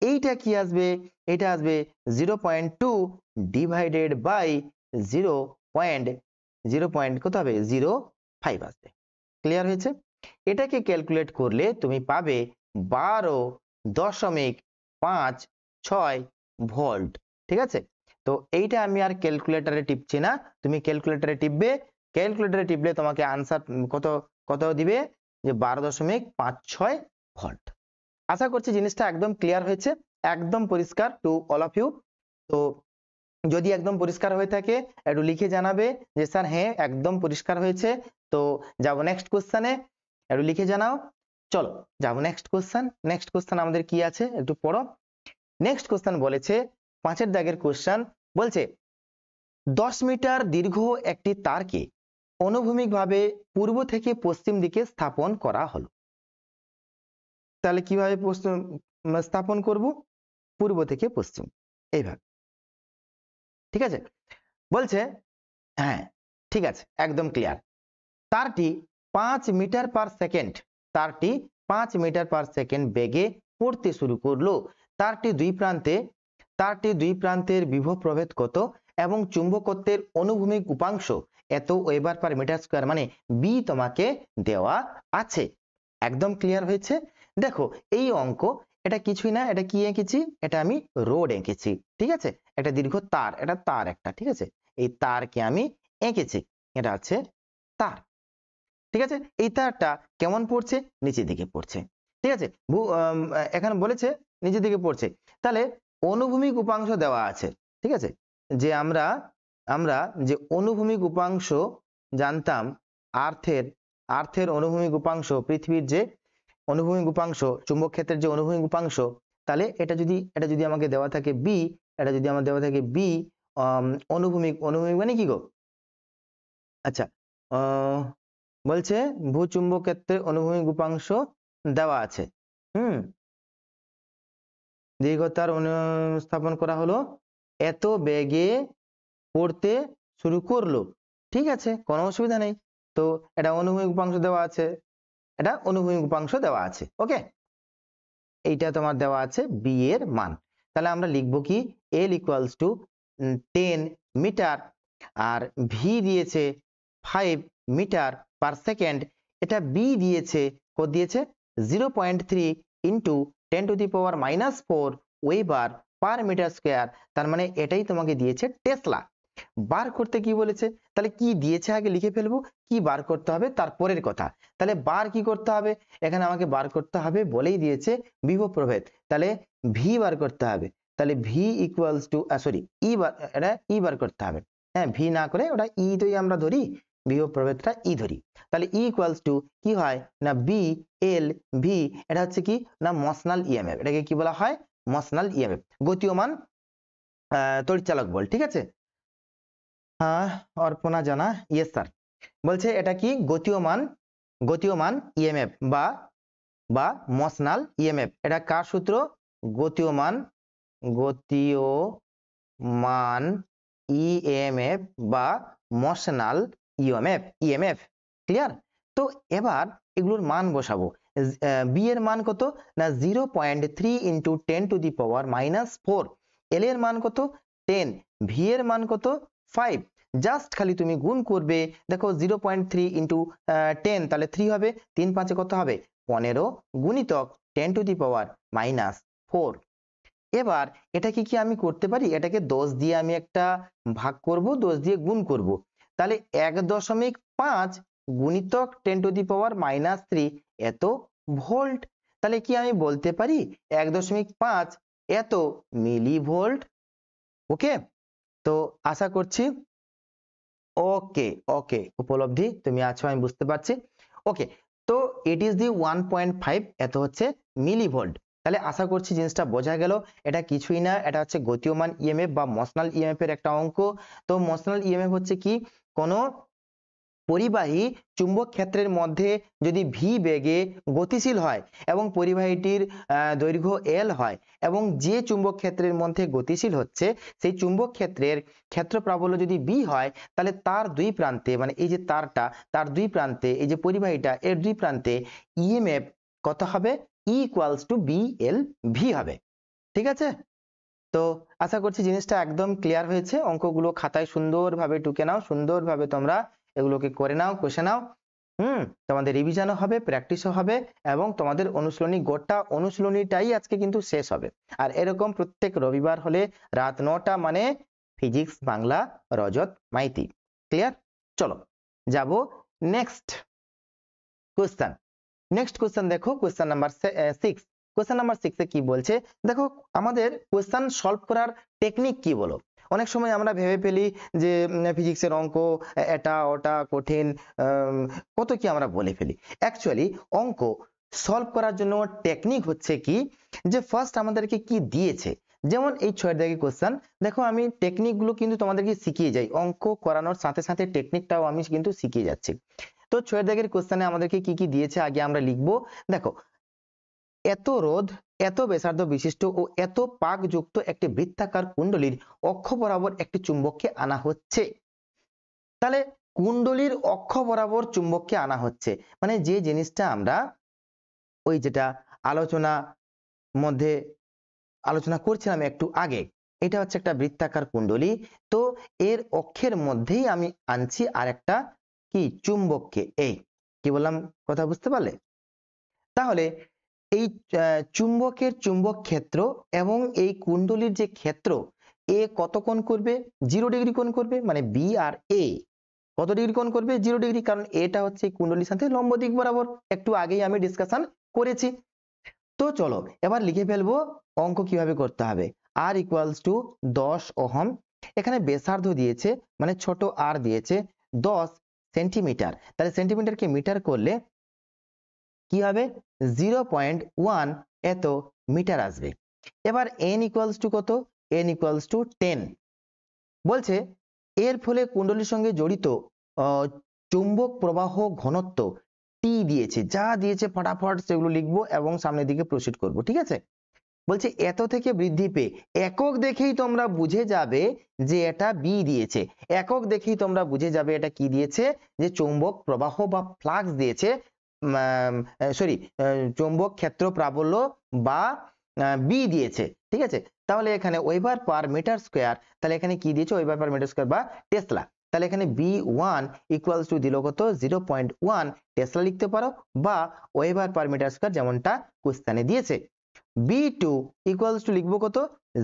এইটা কি আসবে? এটা আসবে 0.2 ডিভাইডেড বাই 0. কত হবে? 0.5 আসবে। ক্লিয়ার হয়েছে? এটাকে ক্যালকুলেট করলে তুমি পাবে 12.56 ভোল্ট। ঠিক আছে? তো এইটা আমি আর ক্যালকুলেটরে টিপছি না, তুমি ক্যালকুলেটরে টিপবে, ক্যালকুলেটরে টিপলে তোমাকে আনসার কত কত দিবে? যে 12.56 ভোল্ট। আশা করছি জিনিসটা একদম ক্লিয়ার হয়েছে, একদম পরিষ্কার টু অল অফ ইউ। তো যদি একদম পরিষ্কার হয়ে থাকে একটু লিখে জানাবে যে স্যার হ্যাঁ একদম পরিষ্কার হয়েছে। তো যাব নেক্সট কোশ্চেনে, একটু লিখে জানাও। চলো যাব নেক্সট কোশ্চেন। নেক্সট কোশ্চেন আমাদের কি আছে একটু পড়ো। নেক্সট কোশ্চেন বলেছে 5 দাগের কোশ্চেন, বলছে 10 মিটার দীর্ঘ একটি তারকে অনুভূমিকভাবে পূর্ব থেকে পশ্চিম দিকে স্থাপন করা হলো। তাহলে কিভাবে স্থাপন করব? পূর্ব থেকে পশ্চিম, এইভাবে। ঠিক আছে? বলছে হ্যাঁ ঠিক আছে, একদম ক্লিয়ার। তারটি 5 মিটার পার সেকেন্ড, তারটি 5 মিটার পার সেকেন্ড বেগে পড়তে শুরু করলো। তারটি দুই প্রান্তের বিভব প্রভেদ কত এবং চুম্বকত্বের অনুভূমিক উপাংশ এত ওয়েবার পার মিটার স্কয়ার, মানে বি তোমাকে দেওয়া আছে। একদম ক্লিয়ার হয়েছে? দেখো এই অঙ্ক, এটা কিছুই না, এটা কি এঁকেছি? এটা আমি রোড এঁকেছি। ঠিক আছে? একটা দীর্ঘ তার, এটা তার একটা, ঠিক আছে? এই তারকে আমি এঁকেছি, এটা আছে তার। ঠিক আছে? এই তারটা কেমন পড়ছে? নিচের দিকে পড়ছে। ঠিক আছে? এখানে বলেছে নিচের দিকে পড়ছে, তাহলে অনুভূমিক উপাংশ দেওয়া আছে। ঠিক আছে? যে আমরা যে অনুভূমিক উপাংশ জানতাম, আর্থের অনুভূমিক উপাংশ, পৃথিবীর যে অনুভূমিক উপাংশ, চুম্বক ক্ষেত্রের যে অনুভূমিক উপাংশ, তাহলে এটা যদি আমাকে দেওয়া থাকে বি, এটা যদি আমার দেওয়া থাকে বি অনুভূমিক মানে কি গো? আচ্ছা, বলছে ভূচুম্বক ক্ষেত্রে অনুভূমিক উপাংশ দেওয়া আছে। দীর্ঘতার স্থাপন করা হলো, এত বেগে পড়তে শুরু করলো। ঠিক আছে, কোনো অসুবিধা নেই। তো এটা অনুভূমিক উপাংশ দেওয়া আছে, এটা অনুভূমিক উপাংশ দেওয়া আছে। ওকে, এইটা তোমার দেওয়া আছে বি এর মান। তাহলে আমরা লিখবো কি? এল ইকুয়ালস টু 10 মিটার, আর ভি দিয়েছে 5 মিটার পার সেকেন্ড, এটা বি দিয়েছে, কত দিয়েছে? 0.3 into 10⁻⁻4 weber per meter square. তার মানে এটাই তোমাকে দিয়েছে টেসলা। বার করতে কি বলেছে? তাহলে কি দিয়েছে আগে লিখে ফেলবো, কি বার করতে হবে তারপরের কথা। তাহলে বার কি করতে হবে? এখানে আমাকে বার করতে হবে, বলেই দিয়েছে বিভব প্রভেদ, তাহলে ভি বার করতে হবে। তাহলে ভি ইকুয়ালস টু সরি ই বার, এটা ই বার করতে হবে। হ্যাঁ, ভি না করে ওটা ই তো আমরা ধরি, বিভব প্রভেদটা ই ধরি। তাহলে ই ইকুয়ালস টু কি হয় না বি এল ভি, এটা হচ্ছে কি না মশনাল ইএমএফ, এটাকে কি বলা হয়? মশনাল ইএমএফ, গতিয়মান তড়িৎচালক বল। ঠিক আছে? হ্যাঁ অর্পণা জানা, ইয়েস স্যার। বলছে এটা কি? গতিয়মান ইএমএফ বা মশনাল ইএমএফ। এটা কার সূত্র? গতিয়মান মান ইএমএফ বা মোশনাল ইএমএফ ক্লিয়ার। তো এবার এগুলোর মান বসাবো। বি এর মান কত না 0.3 ইন্টু 10⁻⁻⁴। এল এর মান কত 10, ভি এর মান কত 5। জাস্ট খালি তুমি গুণ করবে, দেখো 0.3 ইন্টু 10 তাহলে 3 হবে, 3 5 কত হবে 15 গুণিতক 10⁻⁻⁴। এবার এটাকে কি আমি করতে পারি, এটাকে 10 দিয়ে আমি একটা ভাগ করব, 10 দিয়ে গুণ করব, তাহলে 1.5 গুণিতক 10⁻⁻³ এত ভোল্ট। তাহলে কি আমি বলতে পারি 1.5 এত মিলি ভোল্ট। ওকে, তো আশা করছি ওকে ওকে উপলব্ধি তুমি আছো, আমি বুঝতে পারছি। ওকে, তো ইট ইজ দি 1.5 এত হচ্ছে মিলি ভোল্ট। তাহলে আশা করছি জিনিসটা বোঝা গেল। এটা কিছুই না, এটা হচ্ছে গতিয়মান ইএমএফ বা মোশনাল ইএমএফ এর একটা অঙ্ক। তো মোশনাল ইএমএফ হচ্ছে কি, কোনো পরিবাহী চুম্বক ক্ষেত্রের মধ্যে যদি ভি বেগে গতিশীল হয় এবং পরিবাহীটির দৈর্ঘ্য এল হয় এবং যে চুম্বক ক্ষেত্রের মধ্যে গতিশীল হচ্ছে সেই চুম্বক ক্ষেত্রের ক্ষেত্র প্রাবল্য যদি বি হয়, তাহলে তার দুই প্রান্তে, মানে এই যে তারটা, তার দুই প্রান্তে, এই যে পরিবাহীটা এর দুই প্রান্তে ইএমএফ কত হবে, E equals to B L V হবে। ঠিক আছে, তো আশা করছি জিনিসটা একদম ক্লিয়ার হয়েছে। অঙ্কগুলো খাতায় সুন্দরভাবে টুকে নাও, সুন্দরভাবে তোমরা এগুলোকে করে নাও, কষে নাও। তোমাদের রিভিশনও হবে, প্র্যাকটিসও হবে এবং তোমাদের অনুশীলনী, গোটা অনুশীলনীটাই আজকে কিন্তু শেষ হবে। আর এরকম প্রত্যেক রবিবার হলে রাত 9টা, মানে ফিজিক্স বাংলা রজত মাইতি। ক্লিয়ার? চলো যাব নেক্সট কোশ্চেন। নেক্সট কোশ্চেন দেখো, কোশ্চেন নাম্বার 6। কোশ্চেন নাম্বার 6 এ কি বলছে দেখো, আমাদের কোশ্চেন সলভ করার টেকনিক কি বলো। অনেক সময় আমরা ভেবে ফেলি যে ফিজিক্সের অঙ্ক এটা ওটা কঠিন, কত কি আমরা বলে ফেলি। অ্যাকচুয়ালি অঙ্ক সলভ করার জন্য টেকনিক হচ্ছে কি, যে ফার্স্ট আমাদেরকে কি দিয়েছে। যেমন এই 6 দাগের কোশ্চেন দেখো, আমি টেকনিকগুলো কিন্তু তোমাদেরকে শিখিয়ে যাই, অঙ্ক করানোর সাথে সাথে টেকনিকটাও আমি কিন্তু শিখিয়ে যাচ্ছি। তো 6 দাগের কোশ্চেনে আমাদেরকে কি কি দিয়েছে আগে আমরা লিখবো। দেখো, এত রোধ, এত ব্যাসার্ধ বিশিষ্ট ও এত পাকযুক্ত একটি বৃত্তাকার কুণ্ডলীর অক্ষ বরাবর একটি চুম্বককে আনা হচ্ছে। তাহলে কুণ্ডলীর অক্ষ বরাবর চুম্বককে আনা হচ্ছে, মানে যে জিনিসটা আমরা ওই যেটা আলোচনা করছিলাম একটু আগে, এটা হচ্ছে একটা বৃত্তাকার কুণ্ডলী। তো এর অক্ষের মধ্যেই আমি আনছি আর একটা কি চুম্বককে। এই কি বললাম, কথা বুঝতে পারলে? তাহলে এই চুম্বকের চুম্বক ক্ষেত্র এবং এই কুণ্ডলীর যে ক্ষেত্র, এ কত কোণ করবে, 0 ডিগ্রি কোণ করবে, মানে বি আর এ কত ডিগ্রি কোণ করবে, 0 ডিগ্রি, কারণ এটা হচ্ছে কুণ্ডলীর সাথে লম্ব দিক বরাবর, একটু আগেই আমি ডিসকাশন করেছি। তো চলো এবার লিখে ফেলবো অঙ্ক কিভাবে করতে হবে। আর ইকুয়ালস টু 10 ওহম, এখানে ব্যাসার্ধ দিয়েছে, মানে ছোট আর দিয়েছে 10 সেন্টিমিটার, তাহলে সেন্টিমিটারকে মিটার করলে কি হবে 0.1 এত মিটার আসবে। এবার n ইকুয়ালস টু কত, n ইকুয়ালস টু 10 বলছে। এর ফলে কুণ্ডলীর সঙ্গে জড়িত চুম্বক প্রবাহ ঘনত্ব টি দিয়েছে, যা দিয়েছে ফটাফট সেগুলো লিখবো এবং সামনের দিকে প্রসিড করব। ঠিক আছে, বলছে এত থেকে বৃদ্ধি পেয়ে, একক দেখেই তোমরা বুঝে যাবে যে এটা বি দিয়েছে, একক দেখেই তোমরা বুঝে যাবে এটা কি দিয়েছে, যে চৌম্বক প্রবাহ বা ফ্লাক্স দিয়েছে, সরি চৌম্বক ক্ষেত্র প্রাবল্য বা বি দিয়েছে। ঠিক আছে, তাহলে এখানে ওয়েবার পার মিটার স্কোয়ার, তাহলে এখানে কি দিয়েছে ওয়েবার পার মিটার স্কোয়ার বা টেসলা, তাহলে এখানে বি1 ইকুয়ালস টু দিল কত 0.1 টেসলা লিখতে পারো, বা ওয়েবার পার মিটার স্কোয়ার যেমনটা কোশ্চেনে দিয়েছে। বি2 ইকুয়ালস টু লিখবো কত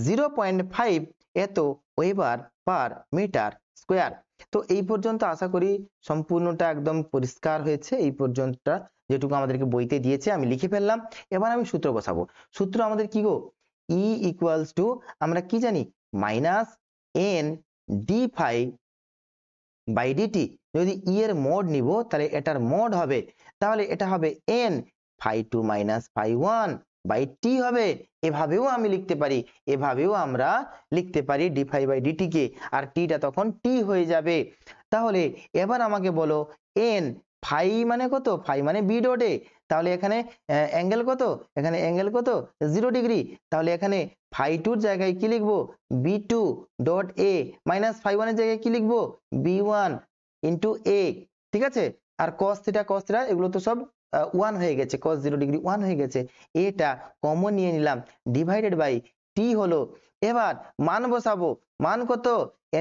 0.5 এত ওয়েবার পার মিটার স্কোয়ার। তো এই পর্যন্ত আশা করি সম্পূর্ণটা একদম পরিষ্কার হয়েছে। এই পর্যন্তটা যেটুকু আমাদেরকে বইতে দিয়েছে আমি লিখে ফেললাম। এবার আমি সূত্র বসাবো। সূত্র আমাদের কি গো, ই ইকুয়ালস টু আমরা কি জানি, minus N D phi by DT. যদি ই এর মোড নিব তাহলে এটার মোড হবে, তাহলে এটা হবে N phi two minus phi one by T হবে। এভাবেও আমি লিখতে পারি, এভাবেও আমরা লিখতে পারি ডি ফাই বাই ডিটি কে, আর টিটা তখন টি হয়ে যাবে। তাহলে এবার আমাকে বলো এন ফাই মানে কত, ফাই মানে বি ডট এ, তাহলে এখানে অ্যাঙ্গেল কত, এখানে অ্যাঙ্গেল কত 0 ডিগ্রি, তাহলে এখানে phi2 এর জায়গায় কি লিখবো b2 dot a minus phi1 এর জায়গায় কি লিখবো b1 ইন্টু a, ঠিক আছে। আর cos থিটা এগুলো তো সব 1 হয়ে গেছে, cos 0 ডিগ্রি 1 হয়ে গেছে, এটা কমন নিয়ে নিলাম, ডিভাইডেড বাই t হলো। এবার মান বসাবো, মান কত,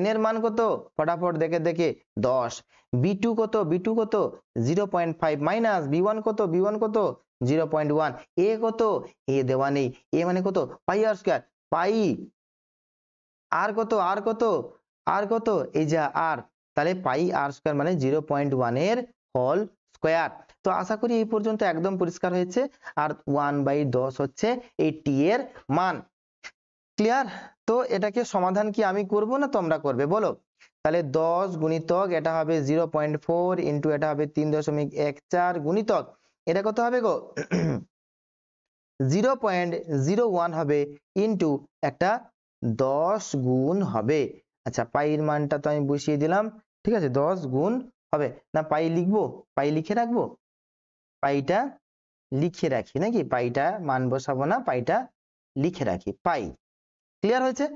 n এর মান কত, ফটাফট দেখে দেখে 10, b2 কত, b2 কত 0.5 মাইনাস b1 কত, b1 কত 0.1, a কত, a দেওয়া নেই, a মানে কত পাই আর স্কয়ার, পাই আর কত, আর কত, আর কত, এই যে আর, তাহলে পাই আর স্কয়ার মানে 0.1 এর হোল স্কয়ার। তো আশা করি এই পর্যন্ত একদম পরিষ্কার হয়েছে। আর 1/10 হচ্ছে এই টি এর মান। ক্লিয়ার? তো এটাকে সমাধান কি আমি করব না তোমরা করবে বলো? তাহলে 10 গুণিতক এটা হবে 0.4 ইন্টু এটা হবে 3.14 গুণিতক এটা কত হবে গো 0.01 হবে ইন্টু একটা 10 গুণ হবে। আচ্ছা পাইয়ের মানটা তো আমি বসিয়ে দিলাম, ঠিক আছে, 10 গুণ হবে না, পাই লিখবো, পাই লিখে রাখবো, পাইটা লিখে রাখি নাকি, পাইটা মান বসাবো না, পাইটা লিখে রাখি, পাই। ক্লিয়ার হয়েছে?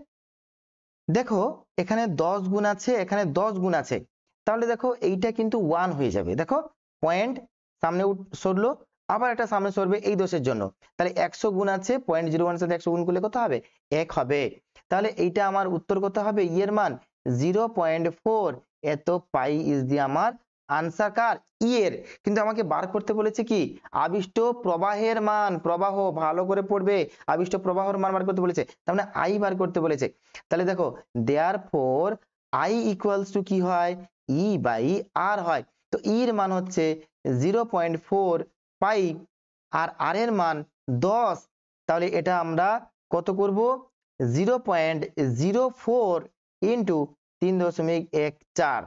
দেখো এখানে 10 গুণ আছে, এখানে 10 গুণ আছে, তাহলে দেখো এইটা কিন্তু 1 হয়ে যাবে। দেখো পয়েন্ট সামনে সরলো, আবার একটা সামনে সরবে এই দোষের জন্য, তাহলে 100 গুণ আছে, 0.01 সাথে 100 গুণ করলে কত হবে 1 হবে। তাহলে এইটা আমার উত্তর কত হবে, এর মান 0.4, এত পাই ইজ দি আমার আনসার কার এর। কিন্তু আমাকে বার করতে বলেছে কি আবিষ্ট প্রবাহের মান, প্রবাহ ভালো করে পড়বে, আবিষ্ট প্রবাহের মান বার করতে বলেছে, তার মানে আই বার করতে বলেছে। তাহলে দেখো দেয়ারফর আই ইকুয়ালস টু কি হয় ই বাই আর হয়, তো এর মান হচ্ছে 0.4 পাই আর আর এর মান 10, তাহলে এটা আমরা কত করব 0.04 ইন্টু 3.14,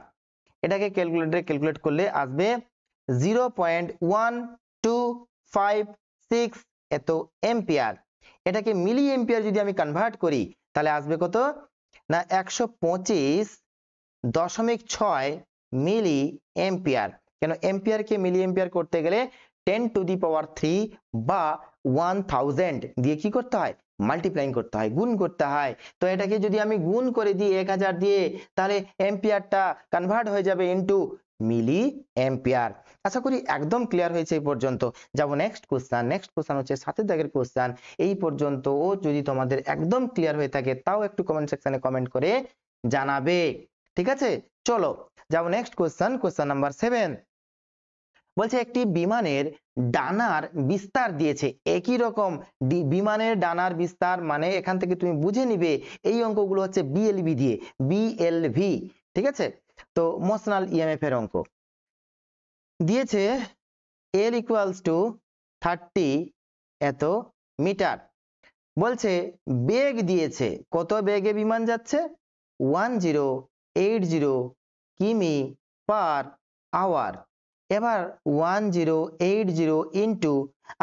এটাকে ক্যালকুলেটরে ক্যালকুলেট করলে আসবে 0.1256 এত এম্পিয়ার। এটাকে মিলি এম্পিয়ার যদি আমি কনভার্ট করি তাহলে আসবে কত না 125.6 মিলি এম্পিয়ার। কেন এম্পিয়ারকে মিলি এম্পিয়ার করতে গেলে 10⁻³ বা 1000 দিয়ে কি করতে হয় মাল্টিপ্লাইং করতে হয়, গুণ করতে হয়। তো এটাকে যদি আমি গুণ করে দিই 1000 দিয়ে, তাহলে এম্পিয়ারটা কনভার্ট হয়ে যাবে ইনটু মিলি এম্পিয়ার। আশা করি একদম ক্লিয়ার হয়েছে এই পর্যন্ত। যাব নেক্সট কোশ্চেন। নেক্সট কোশ্চেন হচ্ছে 7 দাগের কোশ্চেন। এই পর্যন্ত ও যদি তোমাদের একদম ক্লিয়ার হয়ে থাকে তাও একটু কমেন্ট সেকশনে কমেন্ট করে জানাবে, ঠিক আছে। চলো যাব নেক্সট কোশ্চেন, কোশ্চেন নাম্বার 7 বলছে একটি বিমানের ডানার বিস্তার দিয়েছে, একই রকম বিমানের ডানার বিস্তার মানে এখান থেকে তুমি বুঝে নিবে এই অঙ্কগুলো হচ্ছে বিএলভি দিয়ে, বিএলভি, ঠিক আছে। তো মোশনাল ইএমএফ এর অঙ্ক দিয়েছে, এল ইকুয়ালস টু 30 এত মিটার, বলছে বেগ দিয়েছে, কত বেগে বিমান যাচ্ছে 1080 কিমি পার আওয়ার। এবার 1080 ইন্টু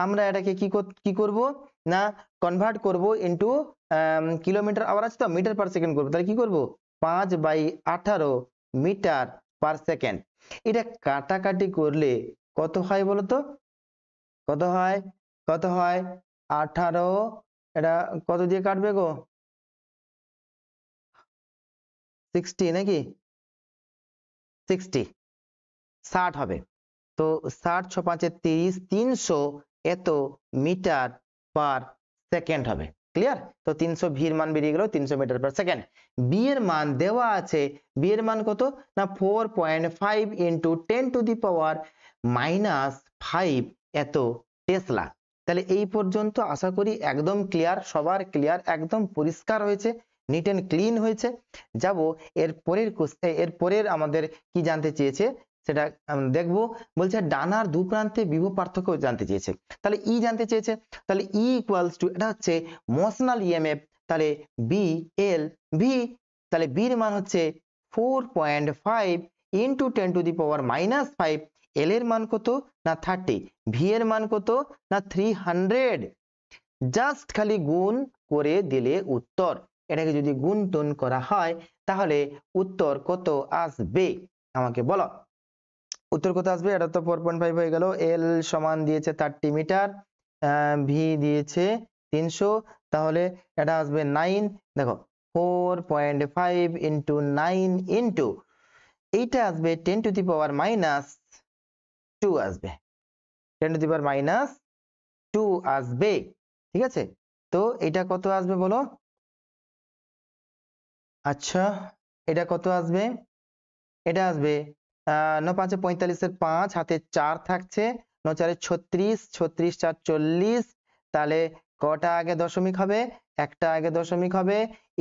আমরা এটাকে কি করব না কনভার্ট করব ইন্টু কিলোমিটার আওয়ার আছে তো মিটার পার সেকেন্ড করব, তাহলে কি করব 5/18 মিটার পার সেকেন্ড। এটা কাটাকাটি করলে কত হয় বলো তো, কত হয়, কত হয় 18, এটা কত দিয়ে কাটবে গো 60 নাকি 60 হবে। তো 60 × 5 = 30, 300 এত মিটার পার সেকেন্ড হবে। ক্লিয়ার? তো 300 ভির মান বেরিয়ে গেল 300 মিটার পার সেকেন্ড। বি এর মান দেওয়া আছে, বি এর মান কত না 4.5 ইন্টু 10⁻⁻5 এত টেসলা। তাহলে এই পর্যন্ত আশা করি একদম ক্লিয়ার, সবার ক্লিয়ার, একদম পরিষ্কার হয়েছে, নিট এন্ড ক্লিন হয়েছে। যাব এর পরের আমাদের কি জানতে চেয়েছে সেটা দেখবো। বলছে ডানার দু প্রান্তে বিভব পার্থক্য জানতে চেয়েছে, তাহলে ই জানতে চেয়েছে, তাহলে ই ইকুয়ালস টু এটা হচ্ছে মোশনাল ইএমএফ, তাহলে বি এল ভি, তাহলে বি এর মান হচ্ছে 4.5 ইন্টু 10⁻⁻5, এল এর মান কত না 30, ভি এর মান কত না 300, জাস্ট খালি গুণ করে দিলে উত্তর। এটাকে যদি গুণ টুন করা হয় তাহলে উত্তর কত আসবে আমাকে বলো, উত্তর কত আসবে? এটা তো 4.5 হয়ে গেল। এল সমান দিয়েছে 30 মিটার, ভি দিয়েছে 300, তাহলে এটা আসবে 9, দেখো 4.5 ইন্টু 9 ইন্টু এইটা আসবে 10 টু দি পাওয়ার মাইনাস 2 আসবে, 10 টু দি পাওয়ার মাইনাস 2 আসবে, ঠিক আছে। তো এটা কত আসবে বলো? আচ্ছা, এটা কত আসবে? এটা আসবে 9 5 45 এর 5, হাতে 4 থাকছে, 9 4 36, 36 4 40, তাহলে কটা আগে দশমিক হবে? একটা আগে দশমিক হবে,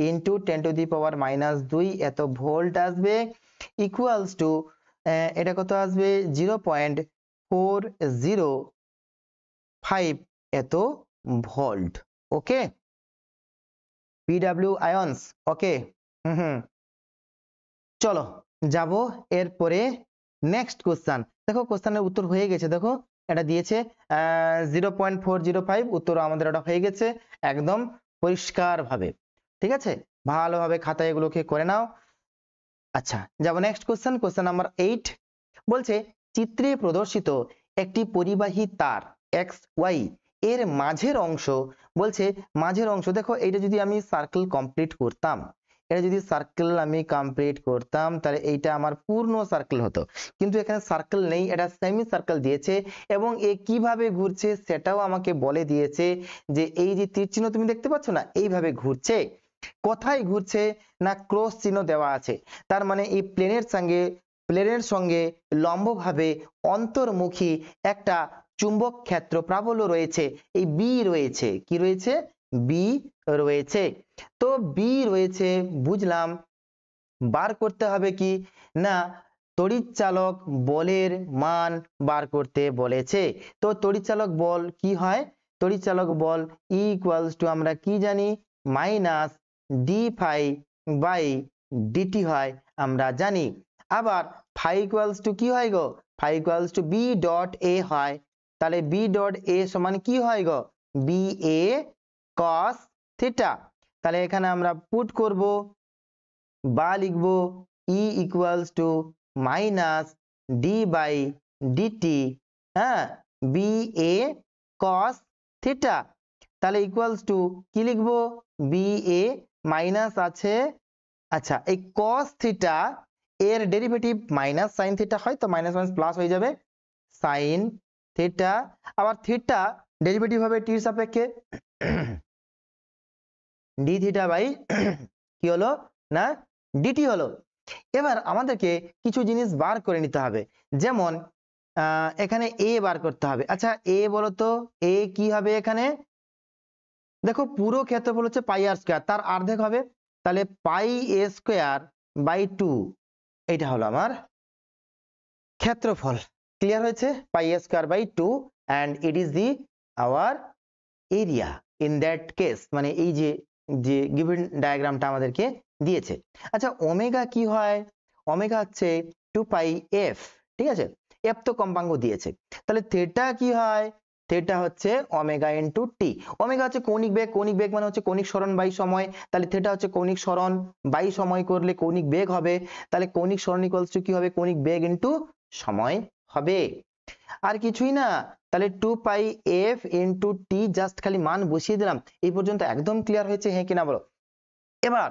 into 10 to the power minus 2 এত ভোল্ট আসবে, ইকুয়ালস টু এটা কত আসবে? 0.405 এত ভোল্ট। ওকে, পিডব্লিউ আয়ন্স, ওকে। হুম, চলো যাব এরপরে নেক্সট কোশ্চেন। দেখো কোশ্চেনের উত্তর হয়ে গেছে, দেখো এটা দিয়েছে 0.405, উত্তর আমাদের এটা হয়ে গেছে একদম পরিষ্কার ভাবে, ঠিক আছে। ভালোভাবে খাতায় এগুলোকে করে নাও। আচ্ছা, যাব নেক্সট কোশ্চেন, কোশ্চেন নাম্বার 8 বলছে চিত্রে প্রদর্শিত একটি পরিবাহী তার এক্স ওয়াই এর মাঝের অংশ, বলছে মাঝের অংশ, দেখো এটা যদি আমি সার্কেল কমপ্লিট করতাম, এটা যদি সার্কেল আমি কমপ্লিট করতাম তাহলে এইটা আমার পূর্ণ সার্কেল হতো, কিন্তু এখানে সার্কেল নেই, এটা সেমি সার্কেল দিয়েছে এবং এ কিভাবে ঘুরছে সেটাও আমাকে বলে দিয়েছে, যে এই যে তীর চিহ্ন তুমি দেখতে পাচ্ছ না, এইভাবে ঘুরছে। কোথায় ঘুরছে না ক্রস চিহ্ন দেওয়া আছে, তার মানে এই প্লেনের সঙ্গে লম্বভাবে অন্তর্মুখী একটা চুম্বক ক্ষেত্র প্রাবল্য রয়েছে, এই বি রয়েছে, কি রয়েছে? বি রয়েছে। তো বি রয়েছে বুঝলাম, বার করতে হবে কি না তড়িৎচালক বলের মান বার করতে বলেছে। তো তড়িৎচালক বল কি হয়? তড়িৎচালক বল E ইকুয়ালস টু আমরা কি জানি? Minus D phi by DT হয়, আমরা জানি। আবার ফাই ইকুয়ালস টু কি হয় গো? Phi equals to B dot A হয়, তাহলে বি ডট এ সমান কি হয় গো? B A cos theta. তাহলে এখানে আমরা পুট করব বা লিখবো E equals to minus D by DT, হ্যাঁ, বি এ কস থিটা। তাহলে ইকুয়ালস টু কি লিখবো? বি এ মাইনাস আছে, আচ্ছা এই কস থিটা এর ডেরিভেটিভ মাইনাস সাইন থিটা হয়, তো মাইনাস মাইনাস প্লাস হয়ে যাবে সাইন থিটা, আবার থিটা ডেরিভেটিভ হবে টির সাপেক্ষে ডি থিটা বাই কি হলো না ডিটি হলো। এবার আমাদেরকে কিছু জিনিস বার করে নিতে হবে, যেমন এখানে এ বার করতে হবে। আচ্ছা এ বলো তো, এ কি হবে এখানে? দেখো পুরো ক্ষেত্রফল হচ্ছে পাই আর স্কয়ার, তার অর্ধেক হবে, তাহলে পাই এ স্কয়ার বাই 2, এটা হলো আমার ক্ষেত্রফল। ক্লিয়ার হয়েছে? Pi A square by 2 and it is the our area in that case, মানে এই যে যে গিভেন ডায়াগ্রামটা আমাদেরকে দিয়েছে। আচ্ছা ওমেগা কি হয়? ওমেগা হচ্ছে 2 পাই এফ, ঠিক আছে, এফ তো কম্পাঙ্ক দিয়েছে, তাহলে থিটা কি হয়? থিটা হচ্ছে ওমেগা ইনটু টি। ওমেগা হচ্ছে কৌণিক বেগ, কৌণিক বেগ মানে হচ্ছে কৌণিক সরণ বাই সময়, তাহলে থিটা হচ্ছে কৌণিক সরণ বাই সময় করলে কৌণিক বেগ হবে, তাহলে কৌণিক সরণ ইকুয়ালস টু কি হবে? কৌণিক বেগ ইনটু সময় হবে, আর কিছুই না। তাহলে 2 পাই এফ ইনটু টি, জাস্ট খালি মান বসিয়ে দিলাম। এই পর্যন্ত একদম ক্লিয়ার হয়েছে, হ্যাঁ কিনা বলো? এবার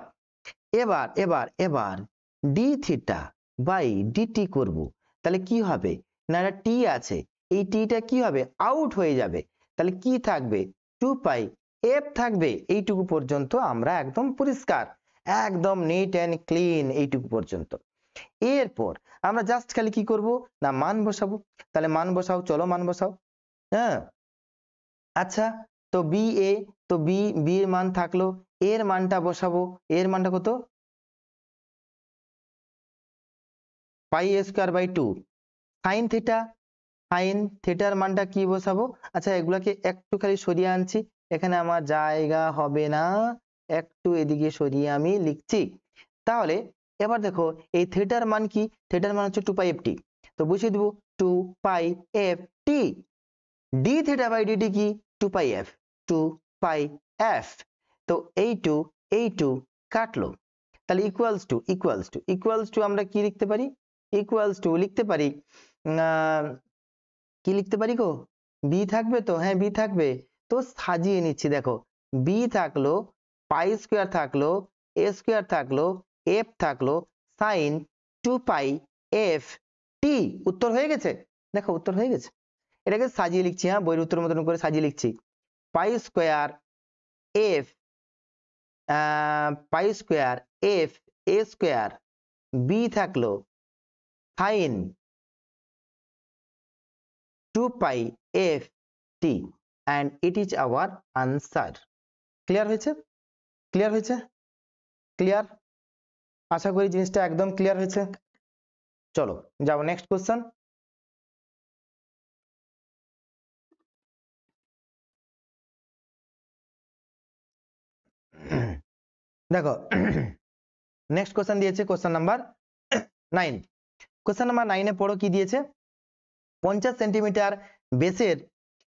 এবার এবার এবার ডি থিটা বাই ডিটি করব, তাহলে কি হবে না, এটা টি আছে, এই টিটা কি হবে? আউট হয়ে যাবে, তাহলে কি থাকবে? 2 পাই এফ থাকবে। এইটুকু পর্যন্ত আমরা একদম পরিষ্কার, একদম নিট অ্যান্ড ক্লিন এইটুকু পর্যন্ত। এরপর আমরা জাস্ট খালি কি করব না মান বসাবো, তাহলে মান বসাও, চলো মান বসাও। হ্যাঁ, আচ্ছা তো বি এ, তো বি বি এর মান থাকলো, এর মানটা বসাবো, এর মানটা কত? Pi A square by 2 sine theta, sine থিটার মানটা কি বসাবো? আচ্ছা এগুলাকে একটু খালি সরিয়ে আনছি, এখানে আমার জায়গা হবে না, একটু এদিকে সরিয়ে আমি লিখছি। তাহলে এবার দেখো এই থিটার মান কি? থিটার মান হচ্ছে 2 পাই এফ টি, তো বসিয়ে দিব 2 pi F T. D theta by DT কি? 2 পাই এফ, 2 পাই এফ। তো এই টু কাটলো, তাহলে ইকুয়ালস টু আমরা কি লিখতে পারি? ইকুয়ালস টু লিখতে পারি কি লিখতে পারি গো? বি থাকবে তো, হ্যাঁ বি থাকবে, তো সাজিয়ে নিচ্ছি। দেখো বি থাকলো, পাই স্কোয়ার থাকলো, এ স্কোয়ার থাকলো, এফ থাকলো, সাইন 2 পাই এফ টি। উত্তর হয়ে গেছে, দেখো উত্তর হয়ে গেছে। এটাকে সাজিয়ে লিখছি, হ্যাঁ বইয়ের উত্তর মতন করে সাজিয়ে লিখছি। Pi square F, pi square F A square, B থাকলো sine 2 pi F T, and it is our answer. Clear হয়েছে? ক্লিয়ার হয়েছে? ক্লিয়ার? আশা করি জিনিসটা একদম ক্লিয়ার হয়েছে। চলো যাবো নেক্সট কোশ্চেন। দেখো নেক্সট কোশ্চেন দিয়েছে কোশ্চেন নাম্বার 9। কোশ্চেন নাম্বার 9 পড়ো কি দিয়েছে। 50 সেন্টিমিটার বেসের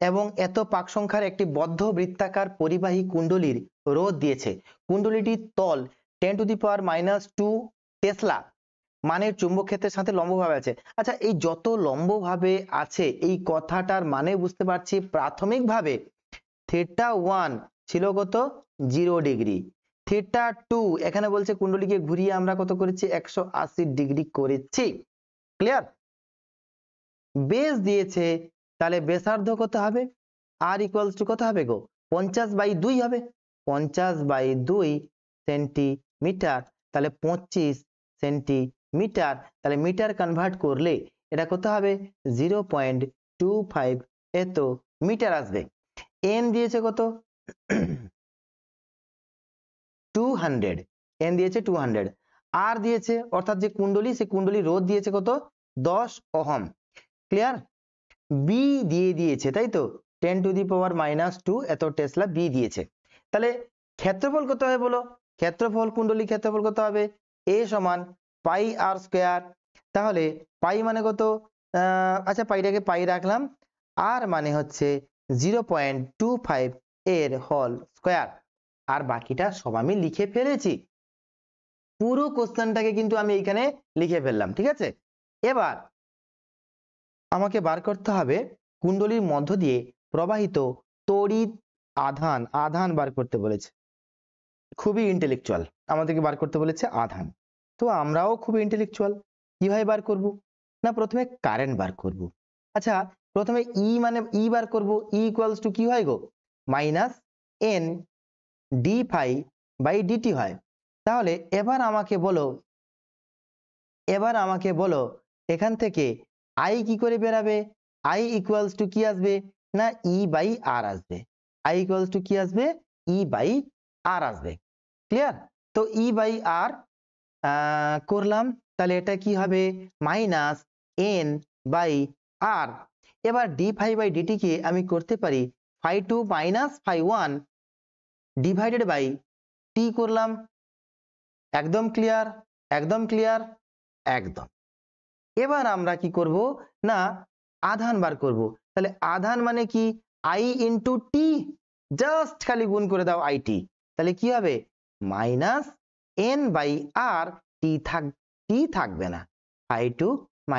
এবং এত পাক সংখ্যার একটি বদ্ধ বৃত্তাকার পরিবাহী কুণ্ডলীর রোধ দিয়েছে। কুণ্ডলীটির তল 10⁻² টেসলা মানের চুম্বক ক্ষেত্রের সাথে লম্বভাবে আছে। আচ্ছা এই যত লম্বভাবে আছে এই কথাটার মানে বুঝতে পারছি প্রাথমিকভাবে θ1 ছিল কত 0 ডিগ্রি, θ2 এখানে বলছে কুণ্ডলীকে ঘুরিয়ে আমরা কত করেছি 180 ডিগ্রি করেছি। ক্লিয়ার? বেস দিয়েছে, তাহলে ব্যাসার্ধ কত হবে আর ইকুয়ালস টু কত হবে গো 50/2 হবে, 50/2 সেন্টিমিটার, তাহলে 25 সেন্টিমিটার, তাহলে মিটার কনভার্ট করলে এটা কত হবে 0.25 এত মিটার আসবে। এন দিয়েছে কত 200, এন দিয়েছে 200, আর দিয়েছে অর্থাৎ যে কুণ্ডলী সে কুণ্ডলী রোধ দিয়েছে কত 10 ওহম। ক্লিয়ার? বি দিয়ে দিয়েছে তাই তো 10⁻² এত টেসলা বি দিয়েছে। তাহলে ক্ষেত্রফল কত হবে বলো, ক্ষেত্রফল কুণ্ডলী ক্ষেত্রফল কত হবে এ সমান পাই আর স্কোয়ার। তাহলে পাই মানে কত, আচ্ছা পাইটাকে পাই রাখলাম, আর মানে হচ্ছে 0.25 এর হোল স্কোয়ার, আর বাকিটা সব আমি লিখে ফেলেছি। পুরো কোশ্চেনটাকে কিন্তু আমি এইখানে লিখে ফেললাম, ঠিক আছে। এবার আমাকে বার করতে হবে কুণ্ডলীর মধ্য দিয়ে প্রবাহিত তড়িৎ আধান, আধান বার করতে বলেছে। খুবই ইন্টেলেকচুয়াল, আমাদেরকে বার করতে বলেছে আধান। তো আমরাও খুব ইন্টেলেকচুয়াল, কিভাবে বার করব না প্রথমে কারেন্ট বার করব। আচ্ছা প্রথমে ই মানে ই বার করব, ই ইকুয়ালস টু কি হয় গো -n d∅/dt হয়। তাহলে এবার আমাকে বলো এখান থেকে আই কি করে বেরাবে, আই ইকুয়ালস টু কি আসবে না E/R আসবে, আই ইকুয়ালস টু কি আসবে E/R আসবে। ক্লিয়ার? তো E/R করলাম, তাহলে এটা কি হবে -n/R। এবার d∅/dt কে আমি করতে পারি ∅2 - ∅1 ডিভাইডেড বাই টি করলাম। একদম ক্লিয়ার? একদম ক্লিয়ার? একদম। এবার আমরা কি করব না আধান বার করব। তাহলে আধান মানে কি I ইন্টু টি, জাস্ট খালি গুণ করে দাও আইটি, তাহলে কি হবে -n/R, টি থাকবে না, ∅2 -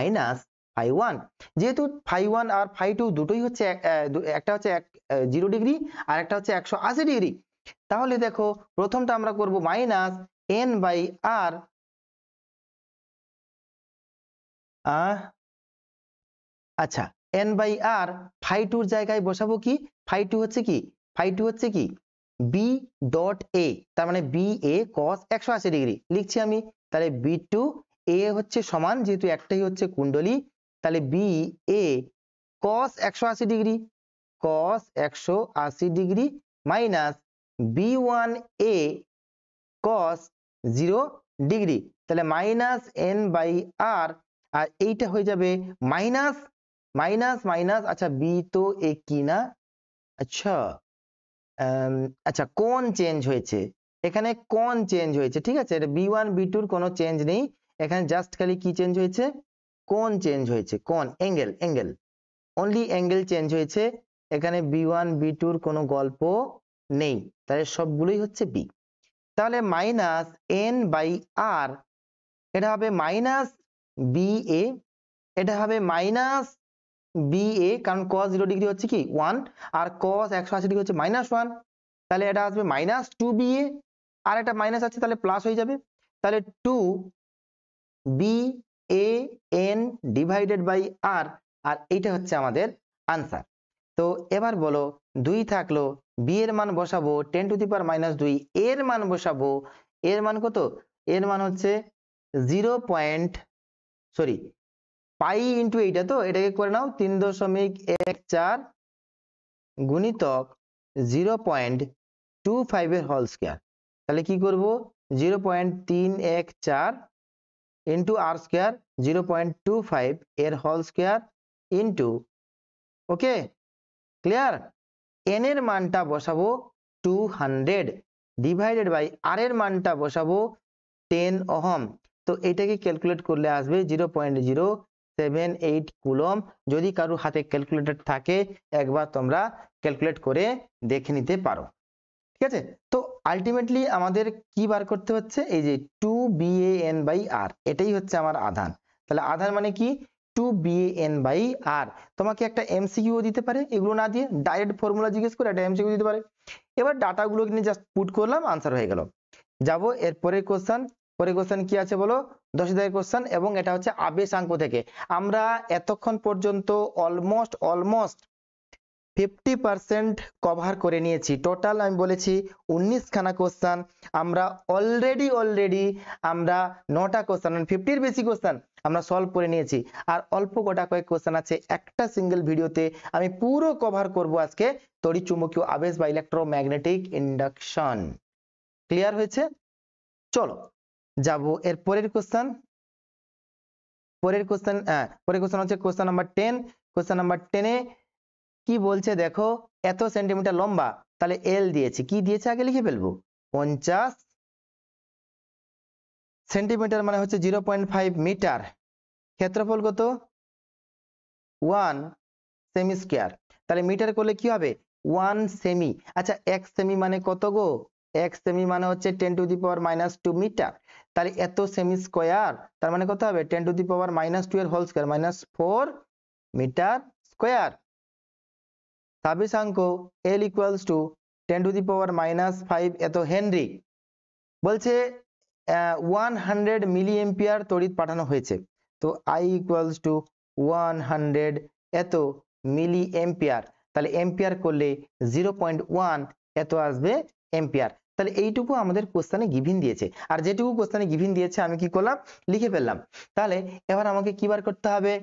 ∅1। যেহেতু ∅1 আর ∅2 দুটোই হচ্ছে একটা হচ্ছে 0 ডিগ্রি আর একটা হচ্ছে 180 ডিগ্রি। তাহলে দেখো প্রথমটা আমরা করব -n/R, আচ্ছা n/R, ∅2 এর জায়গায় বসাবো কি, ∅2 হচ্ছে কি বি ডট এ, তার মানে বি এ cos 180 ডিগ্রি লিখছি আমি। তাহলে বি2 এ হচ্ছে সমান, যেহেতু একটাই হচ্ছে কুণ্ডলী, তাহলে B A cos 180 degree, cos 180 degree minus বি1 এ cos 0 ডিগ্রি, তাহলে -n/R, আর এইটা হয়ে যাবে মাইনাস মাইনাস মাইনাস, আচ্ছা বি তো একই না, আচ্ছা আচ্ছা কোণ চেঞ্জ হয়েছে, এখানে কোণ চেঞ্জ হয়েছে, ঠিক আছে। এটা বি1 বি2 কোনো চেঞ্জ নেই, এখানে জাস্ট খালি কি চেঞ্জ হয়েছে কোণ চেঞ্জ হয়েছে, কোণ অ্যাঙ্গেল অনলি অ্যাঙ্গেল চেঞ্জ হয়েছে, এখানে বি1 বি2 কোনো গল্প নেই, তাহলে সবগুলোই হচ্ছে বি। তাহলে -n/R, এটা হবে -BA, এটা হবে -BA, কারণ cos 0 ডিগ্রি হচ্ছে কি 1 আর cos 180 ডিগ্রি হচ্ছে -1, তাহলে এটা আসবে মাইনাস টু বি এ, আর একটা মাইনাস আছে তাহলে প্লাস হয়ে যাবে, তাহলে two B A N divided by R, আর এইটা হচ্ছে আমাদের আনসার। তো এবার বলো 2 থাকলো, বি এর মান বসাবো 10⁻², এর মান বসাবো, এর মান কত, এর মান হচ্ছে 0. পাই ইন্টু এইটা, তো এটাকে করে নাও 3.14 গুণিতক 0.25 এর হোল স্কয়ার, তাহলে কি করব 0.314 ইন্টু আর স্কয়ার 0.25 এর whole square into, okay clear, N এর মানটা বসাবো 200 ডিভাইডেড বাই আর এর মানটা বসাবো 10 ওহম। তো এটাকে ক্যালকুলেট করলে আসবে 0.078 কুলম। যদি কারো হাতে ক্যালকুলেটর থাকে একবার তোমরা ক্যালকুলেট করে দেখে নিতে পারো, ঠিক আছে। তো আলটিমেটলি আমাদের কি বার করতে হচ্ছে, এই যে 2BAN/r, এটাই হচ্ছে আমার আধান। তাহলে আধান মানে কি 2BAN/r। তোমাকে একটা এমসিকিউ দিতে পারে, এগুলো না দিয়ে ডাইরেক্ট ফর্মুলা জিজ্ঞেস করে একটা এমসিকিউ দিতে পারে। এবার ডাটাগুলো নিয়ে জাস্ট পুট করলাম, আনসার হয়ে গেল। যাবো এর পরের কোশ্চেন। পরের কোশ্চেন কি আছে বলো, 10 দাগের কোশ্চেন, এবং এটা হচ্ছে আবেশাঙ্ক থেকে। আমরা এতক্ষণ পর্যন্ত অলমোস্ট 50% কভার করে নিয়েছি। টোটাল আমি বলেছি 19 খানা কোশ্চেন, আমরা অলরেডি আমরা 9টা কোশ্চেন, 50-এর বেশি কোশ্চেন আমরা সলভ করে নিয়েছি। আর অল্প কটা কয়েক কোশ্চেন আছে, একটা সিঙ্গেল ভিডিওতে আমি পুরো কভার করব আজকে তড়িৎচুম্বকীয় আবেশ বা ইলেকট্রোম্যাগনেটিক ইন্ডাকশন। ক্লিয়ার হয়েছে? চলো যাবো এর পরের কোশ্চেন। পরের কোশ্চেন হচ্ছে কোশ্চেন নাম্বার 10। কোশ্চেন নাম্বার 10-এ কি বলছে দেখো, এত সেন্টিমিটার লম্বা, তাহলে এল দিয়েছে, কি দিয়েছে আগে লিখে ফেলবো, 50 সেন্টিমিটার মানে হচ্ছে 0.5 মিটার, ক্ষেত্রফল কত 1 সেমি স্কয়ার, তাহলে মিটার করলে কি হবে 1 সেমি। আচ্ছা 1 সেমি মানে কত গো, 1 সেমি মানে হচ্ছে 10⁻² মিটার, তাহলে এত সেমি স্কয়ার, তার মানে কত হবে 10⁻² এর whole square minus 4 meter square. স্থাবিসাঙ্ক L ইকুয়ালস টু 10⁻⁻5 এত হেনরি। বলছে 100 মিলি এম্পিয়ার তড়িৎ পাঠানো হয়েছে, তো I ইকুয়ালস টু 100 এত মিলি এম্পিয়ার, তাহলে এম্পিয়ার করলে 0.1 এত আসবে এম্পিয়ার। তাহলে এইটুকু আমাদের কোশ্চেনে গিভিন দিয়েছে, আর যেটুকু কোশ্চেনে গিভিন দিয়েছে আমি কি করলাম, লিখে ফেললাম। তাহলে এবার আমাকে কি বার করতে হবে,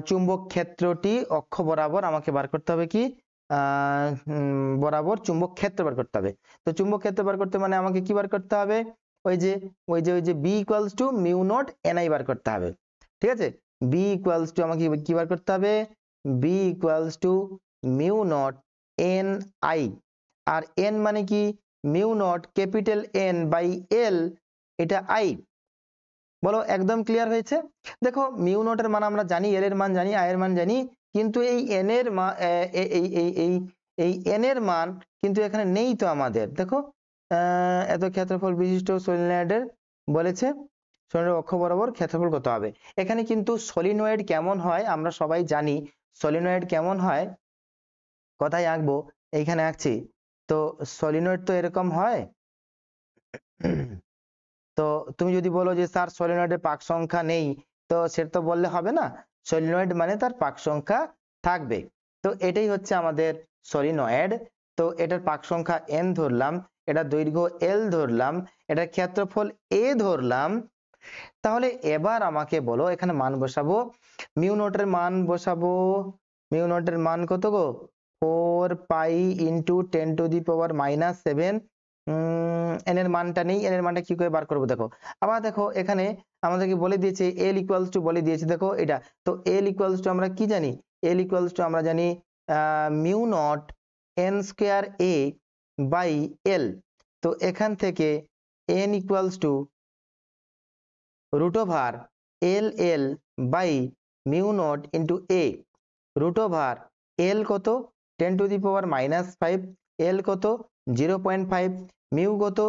চুম্বক ক্ষেত্রটি অক্ষ বরাবর আমাকে বার করতে হবে, কি বরাবর চুম্বক ক্ষেত্র বার করতে হবে। তো চুম্বক ক্ষেত্র বার করতে মানে আমাকে কি বার করতে হবে, ওই যে B equals to mu not NI বার করতে হবে, ঠিক আছে। বি ইকুয়ালস টু আমাকে কি বার করতে হবে, B equals to mu not N I, আর এন মানে কি mu not capital N by L, এটা আই। বলো একদম ক্লিয়ার হয়েছে? দেখো মিউ নটের মান আমরা জানি, এল এর মান জানি, আই এর মান জানি, কিন্তু এই এন এর মান, এই এন এর মান কিন্তু এখানে নেই তো আমাদের। দেখো এত ক্ষেত্রফল বিশিষ্ট সলিনয়েডের বলেছে, সলিনয়েড অক্ষ বরাবর ক্ষেত্রফল কত হবে। এখানে কিন্তু সলিনয়েড কেমন হয় আমরা সবাই জানি, সলিনয়েড কেমন হয়, কোথায় আঁকবো, এইখানে আঁকছি। তো সলিনয়েড তো এরকম হয়। তো তুমি যদি বলো যে স্যার সলিনয়েডের পাক সংখ্যা নেই, তো সেটা তো বললে হবে না, সলিনয়েড মানে তার পাক সংখ্যা থাকবে। তো এটাই হচ্ছে আমাদের সলিনয়েড। তো এটার পাক সংখ্যা n ধরলাম, এটা দৈর্ঘ্য l ধরলাম, এটার ক্ষেত্রফল a ধরলাম। তাহলে এবার আমাকে বলো এখানে মান বসাবো, মিউ নটের মান বসাবো, মিউ নটের মান কত গো 4 পাই ইন্টু 10⁻⁻7। এন এর মানটা নেই, এন এর মানটা কি করে বার করবো, দেখো আবার দেখো এখানে আমাদেরকে বলে দিয়েছে এল ইকুয়ালস টু, বলে দিয়েছে দেখো এটা। তো এল ইকুয়ালস টু আমরা কি জানি, এল ইকুয়ালস টু আমরা জানি mu not N square A by L. তো এখান থেকে N equals to root over L L by mu not into A, root over L কত 10⁻⁻5, এল কত 0.5, মিউ কত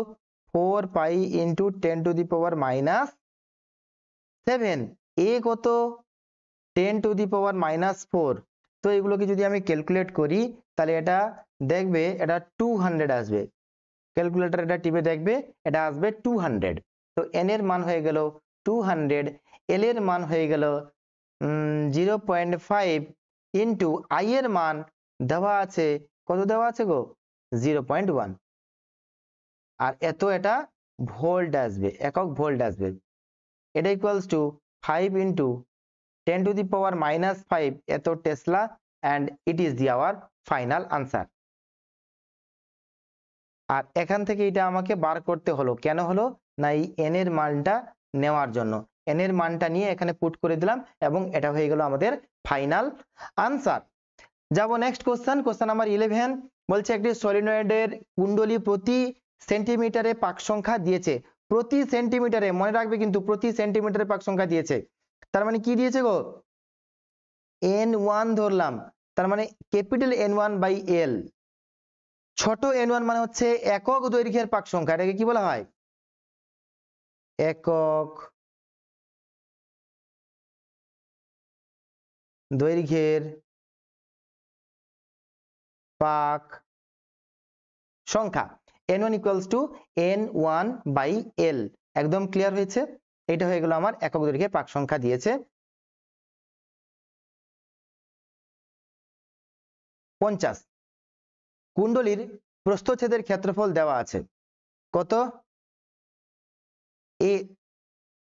4 পাই ইন্টু 10⁻⁻7, এ কত 10⁻⁻4। তো এগুলোকে যদি আমি ক্যালকুলেট করি তাহলে এটা দেখবে এটা 200 আসবে। ক্যালকুলেটর এটা টিপে দেখবে এটা আসবে 200। তো n এর মান হয়ে গেল 200, l এর মান হয়ে গেল 0.5 ইন্টু i এর মান দেওয়া আছে, কত দেওয়া আছে গো? 0.1। আর এত এটা ভোল্ট আসবে, একক ভোল্ট আসবে। এটা ইকুয়ালস টু 5 ইন্টু 10⁻⁻5 এত tesla, and it is the our final answer. আর এখান থেকে এটা আমাকে বার করতে হলো, কেন হলো না এই n এর মানটা নেওয়ার জন্য। n এর মানটা নিয়ে এখানে পুট করে দিলাম এবং এটা হয়ে গেল আমাদের ফাইনাল আনসার। যাব নেক্সট কোশ্চেন, কোশ্চেন নাম্বার 11 বলছে একটি সলিনয়েডের কুণ্ডলী প্রতি সেন্টিমিটারে পাক সংখ্যা দিয়েছে। প্রতি সেন্টিমিটারে, মনে রাখবে কিন্তু প্রতি সেন্টিমিটারে পাক সংখ্যা দিয়েছে। তার মানে কি দিয়েছে গো? n1 ধরলাম, তার মানে ক্যাপিটাল N1 বাই L। ছোট n1 মানে হচ্ছে একক দৈর্ঘ্যের পাক সংখ্যা, এটাকে কি বলা হয়? একক দৈর্ঘ্যের পাক সংখ্যা। n1 equals to n1 by L। একদম ক্লিয়ার হয়েছে? এটা হয়ে গেল আমার একক দৈর্ঘ্যের পাক সংখ্যা দিয়েছে। 50 কুণ্ডলীর প্রস্থচ্ছেদের ক্ষেত্রফল দেওয়া আছে কত?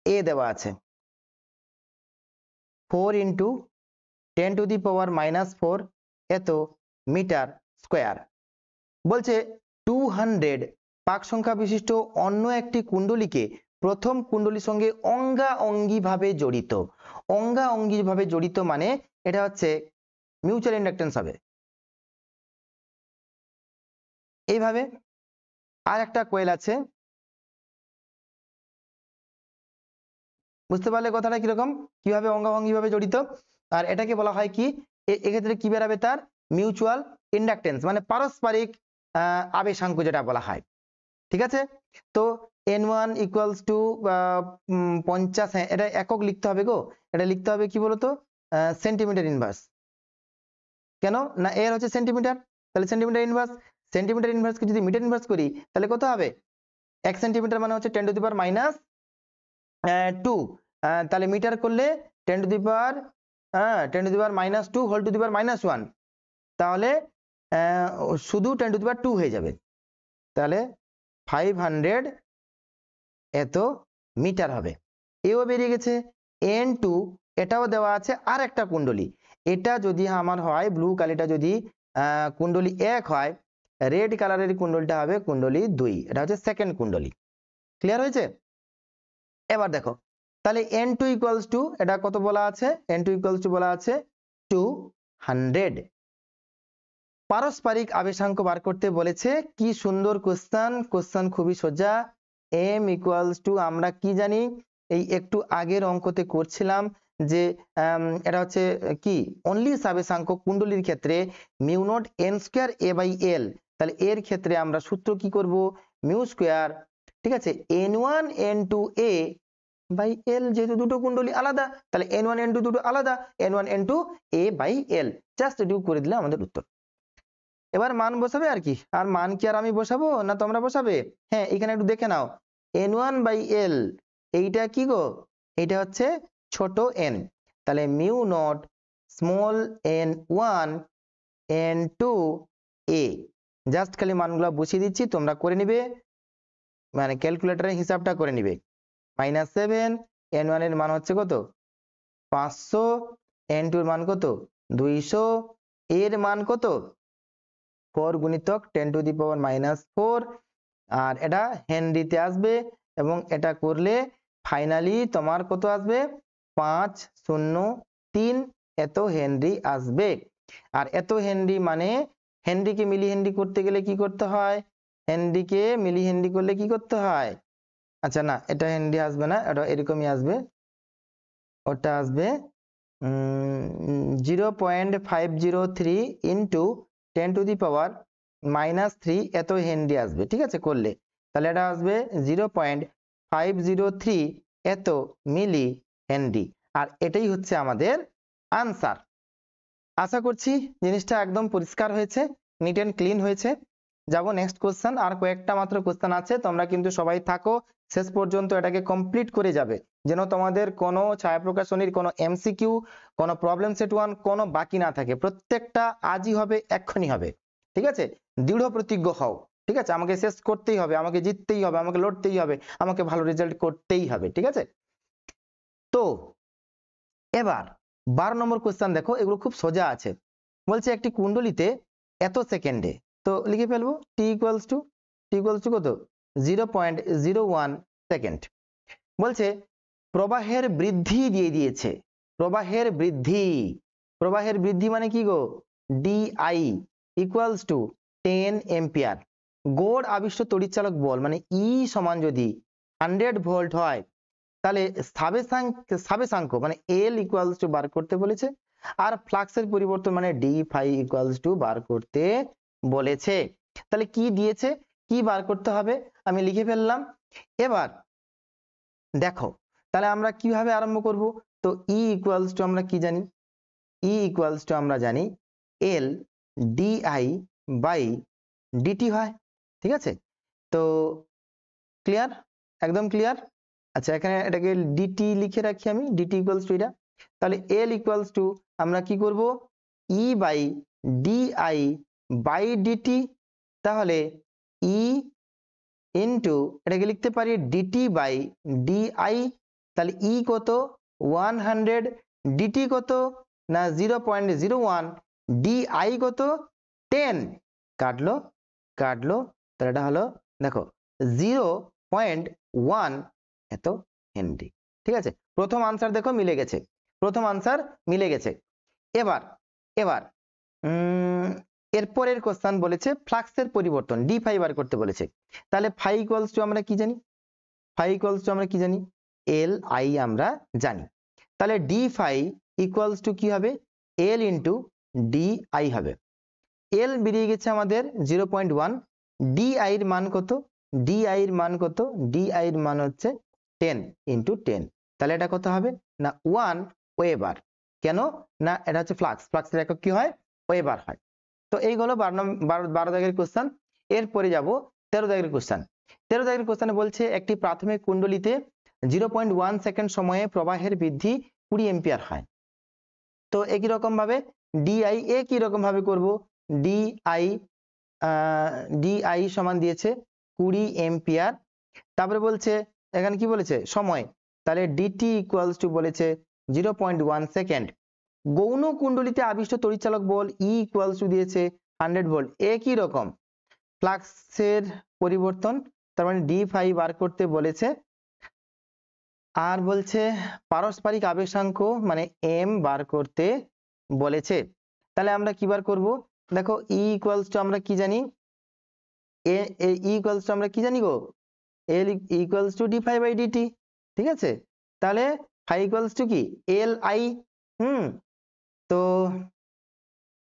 এ দেওয়া আছে 4 ইন্টু 10⁻⁻4 এত মিটার স্কোয়ার। বলছে 200 পাক সংখ্যা বিশিষ্ট অন্য একটি কুণ্ডলীকে প্রথম কুণ্ডলীর সঙ্গে অঙ্গাঅঙ্গি ভাবে জড়িত। অঙ্গাঅঙ্গি ভাবে জড়িত মানে এটা হচ্ছে মিউচুয়াল ইন্ডাকটেন্স হবে। এইভাবে আর একটা কয়েল আছে, বুঝতে পারলে কথাটা কিরকম, কিভাবে অঙ্গাঅঙ্গি ভাবে জড়িত। আর এটাকে বলা হয় কি, এক্ষেত্রে কি বেরাবে? তার মিউচুয়াল ইন্ডাকটেন্স, মানে পারস্পরিক আবেশাঙ্ক যেটা বলা হয়। ঠিক আছে, তো n1 ইকুয়ালস টু 50। হ্যাঁ, এটা একক লিখতে হবে গো, এটা লিখতে হবে কি বলতো? Centimetre inverse. কেন না, এর হচ্ছে সেন্টিমিটার, তাহলে সেন্টিমিটার ইনভার্স। সেন্টিমিটার ইনভার্সকে যদি মিটার ইনভার্স করি তাহলে কত হবে? 1 সেন্টিমিটার মানে হচ্ছে 10⁻²। তাহলে মিটার করলে 10⁻², হোল টু দি পাওয়ার -1। তাহলে শুধু 10⁻² হয়ে যাবে। তাহলে 500 এত মিটার হবে। এও বেরিয়ে গেছে। n2 এটাও দেওয়া আছে আর একটা কুণ্ডলী। এটা যদি আমার হয় ব্লু কালিটা, যদি কুণ্ডলী 1 হয়, রেড কালারের কুণ্ডলটা হবে কুণ্ডলী 2। এটা হচ্ছে সেকেন্ড কুণ্ডলী। ক্লিয়ার হয়েছে? এবার দেখো তাহলে n2 ইকুয়ালস টু এটা কত বলা আছে? n2 ইকুয়ালস টু বলা আছে 200। পারস্পরিক আবেশাঙ্ক বার করতে বলেছে। কি সুন্দর কোশ্চেন, কোশ্চেন খুবই সোজা। m ইকুয়ালস টু আমরা কি জানি, এই একটু আগের অঙ্কতে করছিলাম যে এটা হচ্ছে কি অনলি সাবেশাঙ্ক কুণ্ডলীর ক্ষেত্রে মিউ নট n² a/l। তাহলে এর ক্ষেত্রে আমরা সূত্র কি করব? মিউ স্কোয়ার, ঠিক আছে, n1 n2 a by l, যেহেতু দুটো কুণ্ডলী আলাদা তাহলে n1 n2 দুটো আলাদা, n1 n2 a by l। Just এটুকু করে দিলে আমাদের উত্তর। এবার মান বসাবে আর কি। আর মান কি আর আমি বসাবো না তোমরা বসাবে? হ্যাঁ, এখানে একটু দেখে নাও, n1 বাই l এইটা কি গো? এইটা হচ্ছে ছোট n। তাহলে mu not small n1 n2 a। Just খালি মানগুলো বসিয়ে দিচ্ছি, তোমরা করে নিবে, মানে ক্যালকুলেটরের হিসাবটা করে নিবে। -7, n1 এর মান হচ্ছে কত? 500, n2 এর মান কত? 200, এর মান কত? 4 গুণিতক 10⁻⁻4। আর এটা হেনরিতে আসবে এবং এটা করলে ফাইনালি তোমার কত আসবে? 503 এত হেনরি আসবে। আর এত হেনরি মানে হেনরিকে মিলি হেনরি করতে গেলে কি করতে হয়? হেনরিকে মিলি হেনরি করলে কি করতে হয়? আচ্ছা না, এটা হেনরি আসবে না, এটা এরকমই আসবে, ওটা আসবে 0.503 ইন্টু 10⁻³ এত হেনরি আসবে। ঠিক আছে, করলে তাহলে এটা আসবে 0.503 এত মিলি হেনরি। আর এটাই হচ্ছে আমাদের আনসার। আশা করছি জিনিসটা একদম পরিষ্কার হয়েছে। নিট এন্ড ক্লিন হয়েছে। যাবো নেক্সট কোশ্চেন, আর কয়েকটা মাত্র কোশ্চেন আছে, তোমরা কিন্তু সবাই থাকো শেষ পর্যন্ত, এটাকে কমপ্লিট করে যাবে, যেন তোমাদের কোনো ছায়া প্রকাশনীর কোনো এমসিকিউ, কোনো প্রবলেম সেট 1 কোনো বাকি না থাকে। প্রত্যেকটা আজই হবে, এক্ষুনি হবে, ঠিক আছে? দৃঢ় প্রতিজ্ঞ হও, ঠিক আছে? আমাকে শেষ করতেই হবে, আমাকে জিততেই হবে, আমাকে লড়তেই হবে, আমাকে ভালো রেজাল্ট করতেই হবে, ঠিক আছে? তো এবার 12 নম্বর কোশ্চেন দেখো, এগুলো খুব সোজা আছে। বলছে একটি কুণ্ডলিতে এত সেকেন্ডে, তো লিখে ফেলবো টি ইকুয়ালস টু কত, 0.01 সেকেন্ড। বলছে প্রবাহের বৃদ্ধি দিয়ে দিয়েছে, প্রবাহের বৃদ্ধি মানে কি গো, ডিআই ইকুয়ালস টু 10 এম্পিয়ার। গড় আবিষ্ট তড়িৎচালক বল মানে ই সমান যদি 100 ভোল্ট হয়, তাহলে সাবেশাঙ্ক মানে এল ইকুয়ালস টু বার করতে বলেছে, আর ফ্লাক্সের পরিবর্তন মানে ডি ফাই ইকুয়ালস টু বার করতে বলেছে। তাহলে কি দিয়েছে, কি বার করতে হবে, আমি লিখে ফেললাম। এবার দেখো তাহলে আমরা কিভাবে আরম্ভ করব, তো ই ইকুয়ালস টু আমরা কি জানি, ই ইকুয়ালস টু আমরা জানি এল ডিআই বাই ডিটি হয়, ঠিক আছে? তো ক্লিয়ার, একদম ক্লিয়ার। আচ্ছা এখানে এটাকে ডিটি লিখে রাখি আমি, ডিটি ইকুয়ালস টু এটা, তাহলে এল ইকুয়ালস টু আমরা কি করব, E by DI by DT, তাহলে ই ইনটু এটাকে লিখতে পারি ডিটি বাই ডিআই, তাহলে ই কত 100, ডিটি কত না 0.01, ডিআই কত 10, কাটলো, তাহলে এটা হলো দেখো 0.1 এত হেনরি, ঠিক আছে? প্রথম আনসার দেখো মিলে গেছে, এবার এরপরের কোশ্চেন বলেছে ফ্লাক্সের পরিবর্তন ডি ফাই বার করতে বলেছে। তাহলে ফাই ইকুয়ালস টু আমরা কি জানি, এল আই আমরা জানি, তাহলে ডি ফাই ইকুয়ালস টু কি হবে, এল ইন্টু ডি আই হবে। এল বেরিয়ে গেছে আমাদের 0.1, ডি আই এর মান কত, ডি আই এর মান হচ্ছে 10 ইন্টু 10, তাহলে এটা কত হবে না 1 ওয়েবার। কেন না এটা হচ্ছে ফ্লাক্সের একক কি হয়, ওয়েবার হয়। তো এইগুলো 12 দাগের কোশ্চেন। এরপরে যাব 13 দাগের কোশ্চেন। 13 দাগের কোশ্চেনে বলছে একটি প্রাথমিক কুণ্ডলিতে 0.1 সেকেন্ড সময়ে প্রবাহের বৃদ্ধি 20 এম্পিয়ার হয়। তো একই রকম ভাবে ডিআই একই রকম ভাবে করব, ডিআই সমান দিয়েছে 20 এম্পিয়ার। তারপরে বলছে এখানে কি বলেছে সময়, তাহলে ডিটি ইকুয়ালস টু বলেছে 0.1 সেকেন্ড। গৌণ কুণ্ডলিতে আবিষ্ট তড়িৎচালক বল ই ইকুয়ালস টু দিয়েছে 100 ভোল্ট, একই রকম ফ্লাক্সের পরিবর্তন, তার মানে ডি ফাই বার করতে বলেছে। আর বলছে পারস্পরিক আবেশাঙ্ক মানে এম বার করতে বলেছে। তাহলে আমরা কি বার করব, দেখো ই ইকুয়ালস টু আমরা কি জানি, গো L equals to D phi by DT, ঠিক আছে? তাহলে ফাই ইকুয়ালস টু কি এল আই,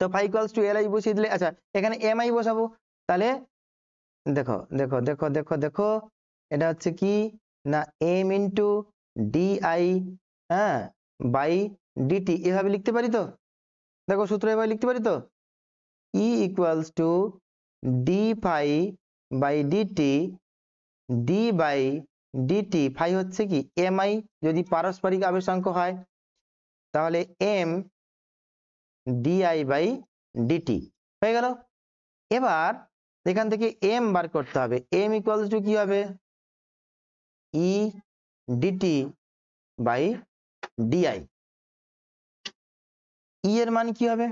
তো phi equals to L I বসিয়ে দিলে, আচ্ছা এখানে এম আই বসাবো, তাহলে দেখো দেখো দেখো দেখো দেখো এটা হচ্ছে কি না এম ইন্টু ডিআই হ্যাঁ বাই ডিটি, এভাবে লিখতে পারি তো, দেখো সূত্র এভাবে লিখতে পারি তো, E equals to D phi by DT, D by DT, phi হচ্ছে কি এম আই, যদি পারস্পরিক আবেশাঙ্ক হয় তাহলে এম ডিআই বাই ডিটি হয়ে গেল। এবার এখান থেকে এম বার করতে হবে, এম ইকুয়ালস টু কি হবে, ই ডিটি বাই ডিআই। ই এর মান কি হবে,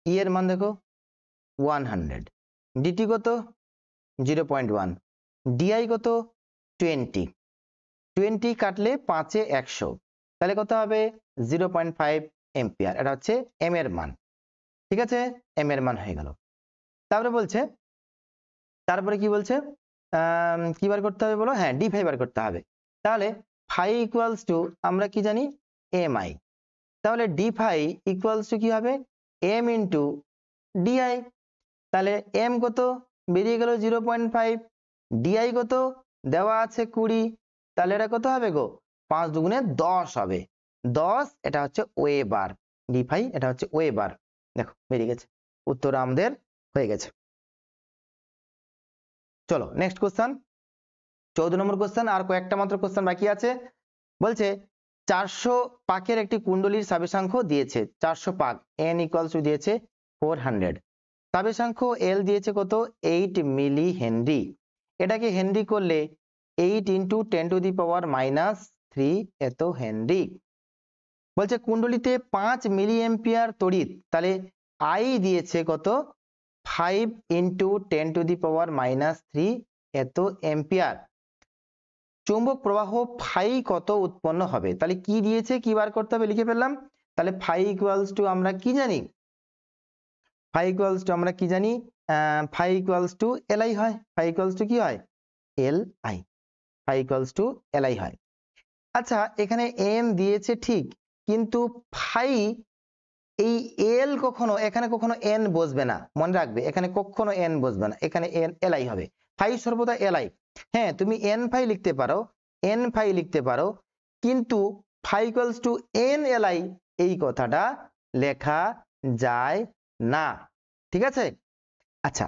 ই এর মান দেখো 100, ডিটি কত 0.1, ডিআই কত 20 কাটলে 5 এ 100, তাহলে কত হবে 0.5 এম্পিয়ার, এটা হচ্ছে এম এর মান, ঠিক আছে? এম এর মান হয়ে গেল। তারপরে বলছে, তারপরে কি বলছে কি বার করতে হবে বলো, হ্যাঁ ডি ফাই বার করতে হবে। তাহলে ফাই ইকুয়ালস টু আমরা কি জানি এম আই, তাহলে ডি ফাই ইকুয়ালস টু কি হবে এম ইন্টু ডিআই, তাহলে এম কত বেরিয়ে গেল 0.5, ডিআই কত দেওয়া আছে 20, তাহলে এটা কত হবে গো 5 দুগুণে 10 হবে, 10 এটা হচ্ছে ওয়েবার, ডি ফাই এটা হচ্ছে ওয়েবার, দেখো বেরিয়ে গেছে উত্তর আমাদের হয়ে গেছে। চলো নেক্সট কোশ্চেন, 14 নম্বর কোশ্চেন, আর কয়েকটা মাত্র কোশ্চেন বাকি আছে। বলছে 400 পাকের একটি কুণ্ডলীর সাবেশাঙ্ক দিয়েছে, 400 পাক n ইকুয়ালস টু দিয়েছে 400, সাবেশাঙ্ক l দিয়েছে কত 8 মিলি হেনরি, এটাকে হেনরি করলে 8 ইন্টু 10 টু দি পাওয়ার -3 এত হেনরি। বলছে কুণ্ডলীতে 5 মিলি এম্পিয়ার তড়িৎ, তাহলে I দিয়েছে কত 5 ইন্টু 10 টু দি পাওয়ার -3 এত এম্পিয়ার। চৌম্বক প্রবাহ ফাই কত উৎপন্ন হবে, তাহলে কি দিয়েছে কি বার করতে হবে লিখে ফেললাম। তাহলে ফাই ইকুয়ালস টু আমরা কি জানি, ফাই ইকুয়ালস টু আমরা কি জানি, ফাই ইকুয়ালস টু এলআই হয়, ফাই ইকুয়ালস টু কি হয় L I, phi equals to L I হয়। আচ্ছা এখানে এম দিয়েছে ঠিক, কিন্তু ফাই এই এল কখনো এখানে কখনো এন বসবে না, মনে রাখবে এখানে কখনো এন বসবে না, এখানে এন এলআই হবে, ফাই সর্বদা এলআই। হ্যাঁ তুমি এন ফাই লিখতে পারো, এন ফাই লিখতে পারো, কিন্তু phi equals to N L I এই কথাটা লেখা যায় না, ঠিক আছে। আচ্ছা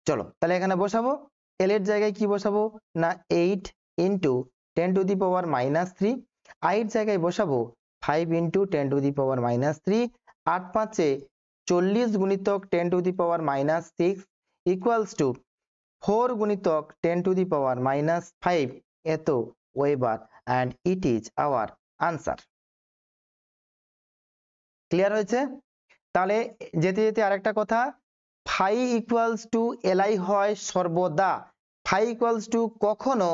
চলো তাহলে এখানে বসাবো, এল এর জায়গায় কি বসাবো না 8 into 10 to the power -3, I এর জায়গায় বসাবো 5 ইন্টু 10 টু দি পাওয়ার -3, 8 5 40 গুণিতক 10 to the power -6 equals to 4 গুণিতক 10 টু দি পাওয়ার -5 এত weber, and it is our answer. Clear হয়েছে? তাহলে যেতে যেতে আরেকটা কথা, ফাই ইকুয়ালস টু এলআই হয় সর্বদা, ফাই ইকুয়ালস টু কখনো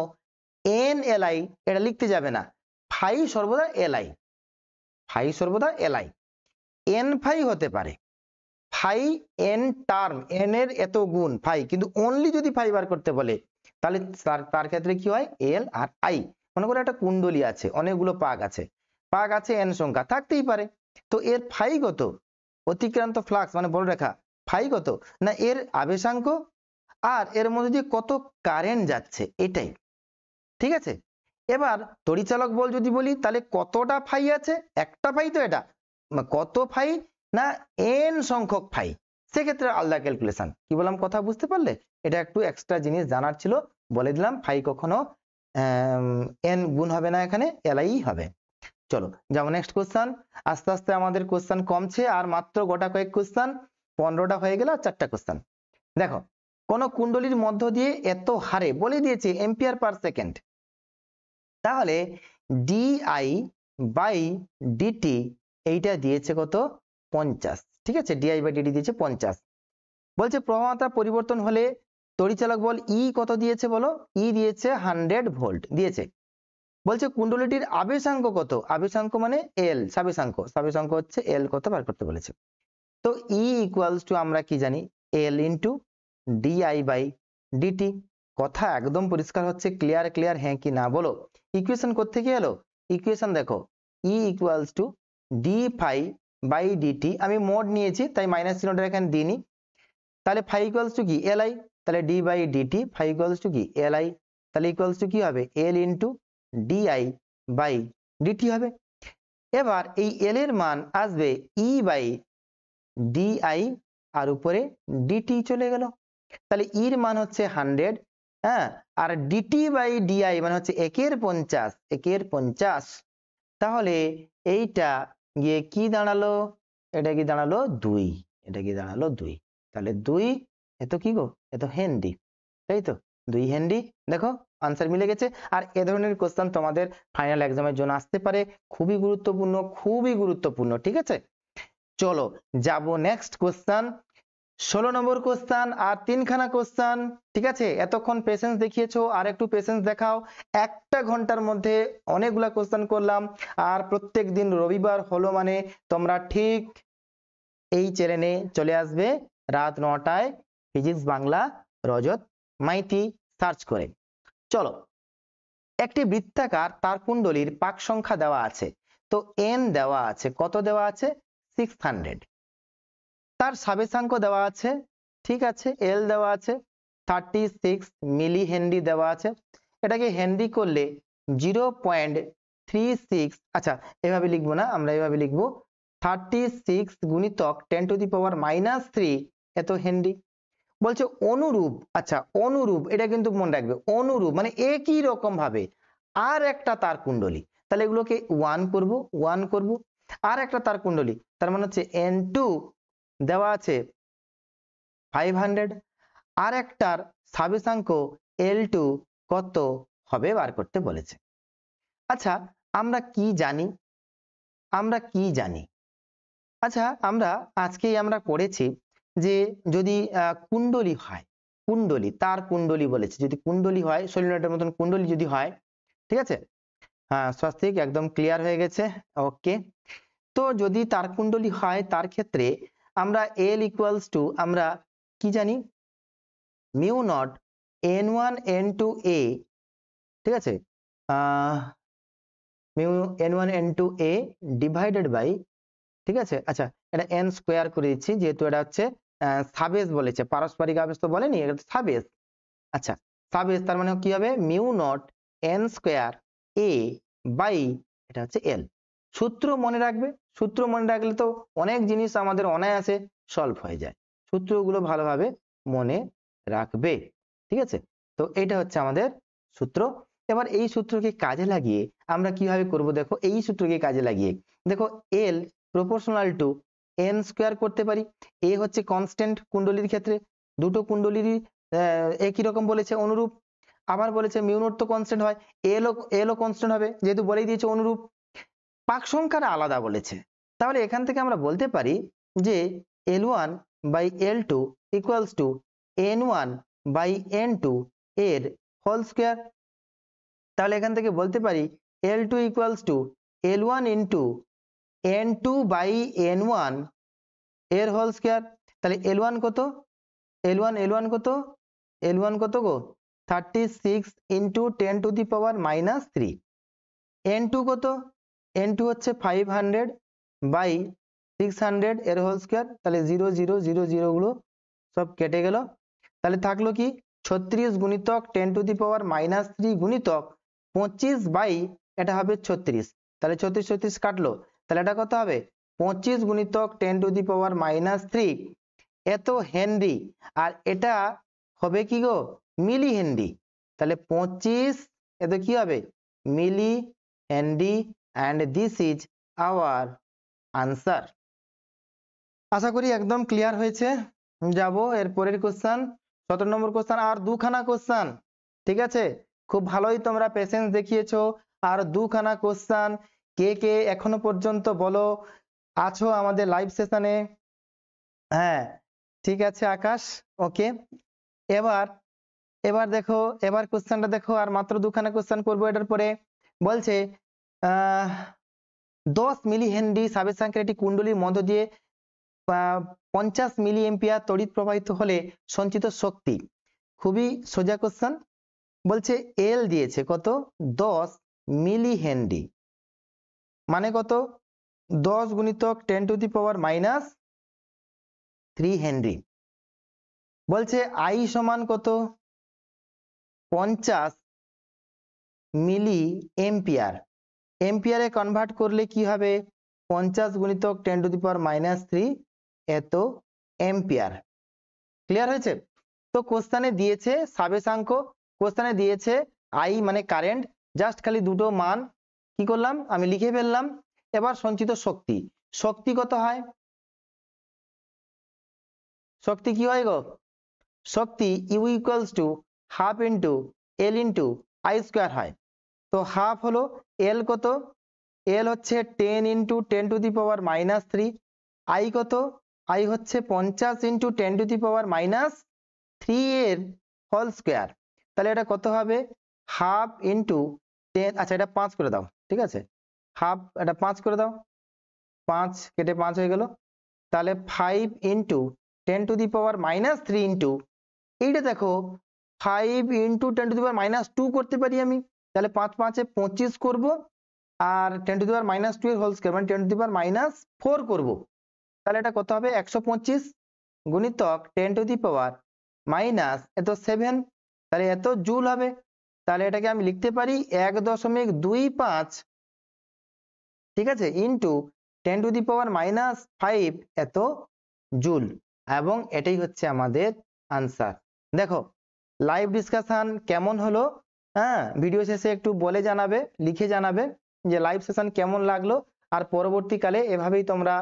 এন এলআই এটা লিখতে যাবে না, ফাই সর্বদা এলআই, ফাই সর্বদা এলআই, এন ফাই হতে পারে, ফাই এন টার্ম, এন এর এত গুণ ফাই, কিন্তু অনলি যদি ফাই বার করতে বলে তাহলে তার ক্ষেত্রে কি হয় এল আর আই। মনে করো একটা কুণ্ডলী আছে, অনেকগুলো পাক আছে, পাক আছে এন সংখ্যা থাকতেই পারে, তো এর ফাই কত, অতিক্রান্ত ফ্লাক্স মানে বলরেখা ফাই কত না এর আবেশাঙ্ক আর এর মধ্যে দিয়ে কত কারেন্ট যাচ্ছে এটাই, ঠিক আছে। এবার তড়িচালক বল যদি বলি তাহলে কতটা ফাই আছে, একটা ফাই তো এটা, কত ফাই না এন সংখ্যক ফাই, সেক্ষেত্রে আলাদা ক্যালকুলেশন। কি বললাম কথা বুঝতে পারলে? এটা একটু এক্সট্রা জিনিস জানার ছিল, বলে দিলাম। ফাই কখনো এন গুণ হবে না, এখানে এলআই হবে। চলো যাবো নেক্সট কোশ্চেন, আস্তে আস্তে আমাদের কোশ্চেন কমছে, আর মাত্র গোটা কয়েক কোশ্চেন, 15টা হয়ে গেল, 4টা কোশ্চেন। দেখো কোন কুণ্ডলীর মধ্য দিয়ে এত হারে বলে দিয়েছে এম্পিয়ার পার সেকেন্ড, তাহলে ডিআই বাই ডিটি এইটা দিয়েছে কত 50, ঠিক আছে, ডিআই বাই ডিটি দিয়েছে 50। বলছে প্রবাহমাত্রা পরিবর্তন হলে তড়িচালক বল ই কত দিয়েছে বলো, ই দিয়েছে 100 ভোল্ট দিয়েছে। বলছে কুণ্ডলীটির আবেশাঙ্ক কত, আবেশাঙ্ক মানে এল, সাবেশাঙ্ক, সাবেশাঙ্ক হচ্ছে এল কত বার করতে বলেছে। তো ই ইকুয়ালস টু আমরা কি জানি এল ইন্টু ডিআই বাই ডিটি। কথা একদম পরিষ্কার হচ্ছে, ক্লিয়ার ক্লিয়ার হ্যাঁ কি না বলো। ইকুয়েশন কোত্থেকে এলো, ইকুয়েশন দেখো E equals to D phi by DT, আমি মোড নিয়েছি তাই মাইনাস চিহ্নটা এখানে দিইনি, তাহলে ফাই ইকুয়ালস টু কি এল আই, তাহলে D by DT phi equals to কি এল আই, তাহলে ইকুয়ালস টু কি হবে L into D I by DT হবে। এবার এই এল এর মান আসবে ই বাই ডিআই আর উপরে ডিটি চলে গেল, তাহলে ইর মান হচ্ছে 100, হ্যাঁ, আর ডিটি বাই ডিআই মানে হচ্ছে 1/50, 1/50, তাহলে এইটা গিয়ে কি দাঁড়ালো, এটা কি দাঁড়ালো 2, এটা কি দাঁড়ালো 2, তাহলে 2 এত কি গো এত হেনরি, তাই তো 2 হেনরি। দেখো আনসার মিলে গেছে। আর এ ধরনের কোশ্চেন তোমাদের ফাইনাল এক্সামের জন্য আসতে পারে, খুবই গুরুত্বপূর্ণ, খুবই গুরুত্বপূর্ণ, ঠিক আছে। চলো যাব নেক্সট কোশ্চেন, 16 নম্বর কোশ্চেন, আর 3খানা কোশ্চেন, ঠিক আছে। এতক্ষণ পেশেন্স দেখিয়েছো, আর একটু পেশেন্স দেখাও, 1টা ঘন্টার মধ্যে অনেকগুলা কোশ্চেন করলাম, আর প্রত্যেক দিন রবিবার হলো মানে তোমরা ঠিক এই চ্যানেলে চলে আসবে রাত 9টায়, ফিজিক্স বাংলা রজত মাইতি সার্চ করে। চলো, একটি বৃত্তাকার তার কুণ্ডলীর পাক সংখ্যা দেওয়া আছে, তো এন দেওয়া আছে, কত দেওয়া আছে 600, তার সাবেশাঙ্ক দেওয়া আছে, ঠিক আছে, এল দেওয়া আছে 36 মিলি হেনরি দেওয়া আছে, এটাকে হেনরি করলে 0.36, আচ্ছা এভাবে লিখবো না, আমরা এভাবে লিখবো 36 গুণিতক 10 টু দি পাওয়ার -3 এত হেনরি। বলছে অনুরূপ, আচ্ছা অনুরূপ এটা কিন্তু মনে রাখবে, অনুরূপ মানে একই রকম ভাবে আর একটা তার কুণ্ডলী, তাহলে এগুলোকে 1 করব 1 করব। আর একটা তার কুণ্ডলী, তার মানে হচ্ছে N2 দেওয়া আছে 500, আর একটার স্থাবিসাঙ্ক L2 কত হবে বার করতে বলেছে। আচ্ছা আমরা কি জানি, আমরা কি জানি, আচ্ছা আমরা আজকেই আমরা পড়েছি যে যদি কুণ্ডলী হয়, কুণ্ডলী তার কুণ্ডলী বলেছে, যদি কুণ্ডলী হয় সলিনয়েডের মতন কুণ্ডলী যদি হয়, ঠিক আছে, হ্যাঁ স্বস্তিক একদম ক্লিয়ার হয়ে গেছে, ওকে। তো যদি তার কুণ্ডলী হয় তার ক্ষেত্রে আমরা L ইকুয়ালস টু আমরা কি জানি, mu not N1 N2 A, ঠিক আছে, mu N1 N2 A divided by, ঠিক আছে, আচ্ছা এটা n স্কোয়ার করে দিচ্ছি যেহেতু এটা হচ্ছে সাবেস বলেছে, পারস্পরিক আবেশ তো বলেনি, এটা সাবেস। আচ্ছা সাবেস তার মানে কি হবে, mu not n square a by এটা হচ্ছে l। সূত্র মনে রাখবে, সূত্র মনে রাখলে তো অনেক জিনিস আমাদের অনায়াসে সলভ হয়ে যায়, সূত্রগুলো ভালোভাবে মনে রাখবে, ঠিক আছে। তো এটা হচ্ছে আমাদের সূত্র। এবার এই সূত্রকে কাজে লাগিয়ে আমরা কিভাবে করব, দেখো এই সূত্রকে কাজে লাগিয়ে দেখো l proportional to n square করতে পারি। এ হচ্ছে কনস্ট্যান্ট কুণ্ডলীর ক্ষেত্রে, দুটো কুণ্ডলীরই একই রকম বলেছে অনুরূপ, আবার বলেছে মিউ নট তো কনস্ট্যান্ট হয়, এলও কনস্ট্যান্ট হবে যেহেতু বলেই দিয়েছে অনুরূপ, পাক সংখ্যার আলাদা বলেছে, তাহলে এখান থেকে আমরা বলতে পারি যে L1 by L2 equals to N1 by N2 এর হোল স্কোয়ার। তাহলে এখান থেকে বলতে পারি L2 equals to L1 into N2 by N1 এর হোল স্কোয়ার। তাহলে L1 কত, L1 কত, L1 কত গো 36 into 10 to the power minus 3, N2 কত, N2 হচ্ছে 500 বাই 600 এর হোল স্কোয়ার, তাহলে 0 0 0 0 গুলো সব কেটে গেল, তাহলে থাকলো কি 36 গুণিতক 10 টু দি পাওয়ার মাইনাস 3 গুণিতক 25 বাই এটা হবে 36, তাহলে 36 36 কাটলো, তাহলে এটা কত হবে 25 গুণিতক 10 টু দি পাওয়ার মাইনাস 3 এত হেনরি, আর এটা হবে কি গো মিলি হেনরি, তাহলে 25 এত কি হবে milli henry, and this is our answer। আশা করি একদম ক্লিয়ার হয়েছে। যাব এর পরের কোশ্চেন, 17 নম্বর কোশ্চেন, আর দুখানা কোশ্চেন, ঠিক আছে, খুব ভালোই তোমরা পেশেন্স দেখিয়েছো, আর দুখানা কোশ্চেন। কে কে এখনো পর্যন্ত বলো আছো আমাদের লাইভ সেশনে, হ্যাঁ ঠিক আছে আকাশ, ওকে। এবার এবার দেখো, এবার কোশ্চেনটা দেখো, আর মাত্র দুখানা কোশ্চেন করবো এটার পরে। বলছে 10 মিলি হেনরি সাবেসাঙ্কের একটি কুণ্ডলীর মধ্য দিয়ে 50 মিলি এম্পিয়ার তড়িৎ প্রবাহিত হলে সঞ্চিত শক্তি, খুবই সোজা কোশ্চেন। বলছে এল দিয়েছে কত 10 মিলি হেনরি, মানে কত 10 গুণিতক 10 to the power minus 3 Henry. বলছে আই সমান কত 50 মিলি এম্পিয়ার, এম্পিয়ারে কনভার্ট করলে কি হবে 50 গুণিতক 10 টু দি পাওয়ার মাইনাস 3 এত এম্পিয়ার। ক্লিয়ার হয়েছে? তো কোশ্চেনে দিয়েছে সাবেসাঙ্ক, কোশ্চেনে দিয়েছে আই মানে কারেন্ট, জাস্ট খালি দুটো মান কি করলাম আমি লিখে ফেললাম। এবার সঞ্চিত শক্তি, শক্তি কত হয়, শক্তি কি হয় গো, শক্তি U equals to half into L into I square হয়। তো হাফ হলো এল কত, এল হচ্ছে 10 into 10 to the power minus 3, I কত, আই হচ্ছে 50 into 10 to the power minus 3 এর হোল স্কোয়ার। তাহলে এটা কত হবে হাফ ইন্টু 10, আচ্ছা এটা 5 করে দাও, ঠিক আছে, হাফ এটা 5 করে দাও, 5 কেটে 5 হয়ে গেল, তাহলে 5 into 10 to the power minus 3 into এইটা দেখো 5 into 10 to the power minus 2 করতে পারি আমি, তাহলে 5 5 এ 25 করব, আর 10 টু দি পাওয়ার মাইনাস 2 এর হোল স্কয়ার মানে 10 টু দি পাওয়ার মাইনাস 4 করব, তাহলে এটা কত হবে 125 গুণিতক 10 টু দি পাওয়ার মাইনাস এত 7, তাহলে এত জুল হবে। তাহলে এটাকে আমি লিখতে পারি 1.25, ঠিক আছে, into 10 to the power minus 5 এত জুল। এবং এটাই হচ্ছে আমাদের আনসার। দেখো লাইভ ডিসকাশন কেমন হলো, হ্যাঁ ভিডিও শেষে একটু বলে জানাবে, লিখে জানাবে যে লাইভ সেশন কেমন লাগলো, আর পরবর্তীকালে এভাবেই তোমরা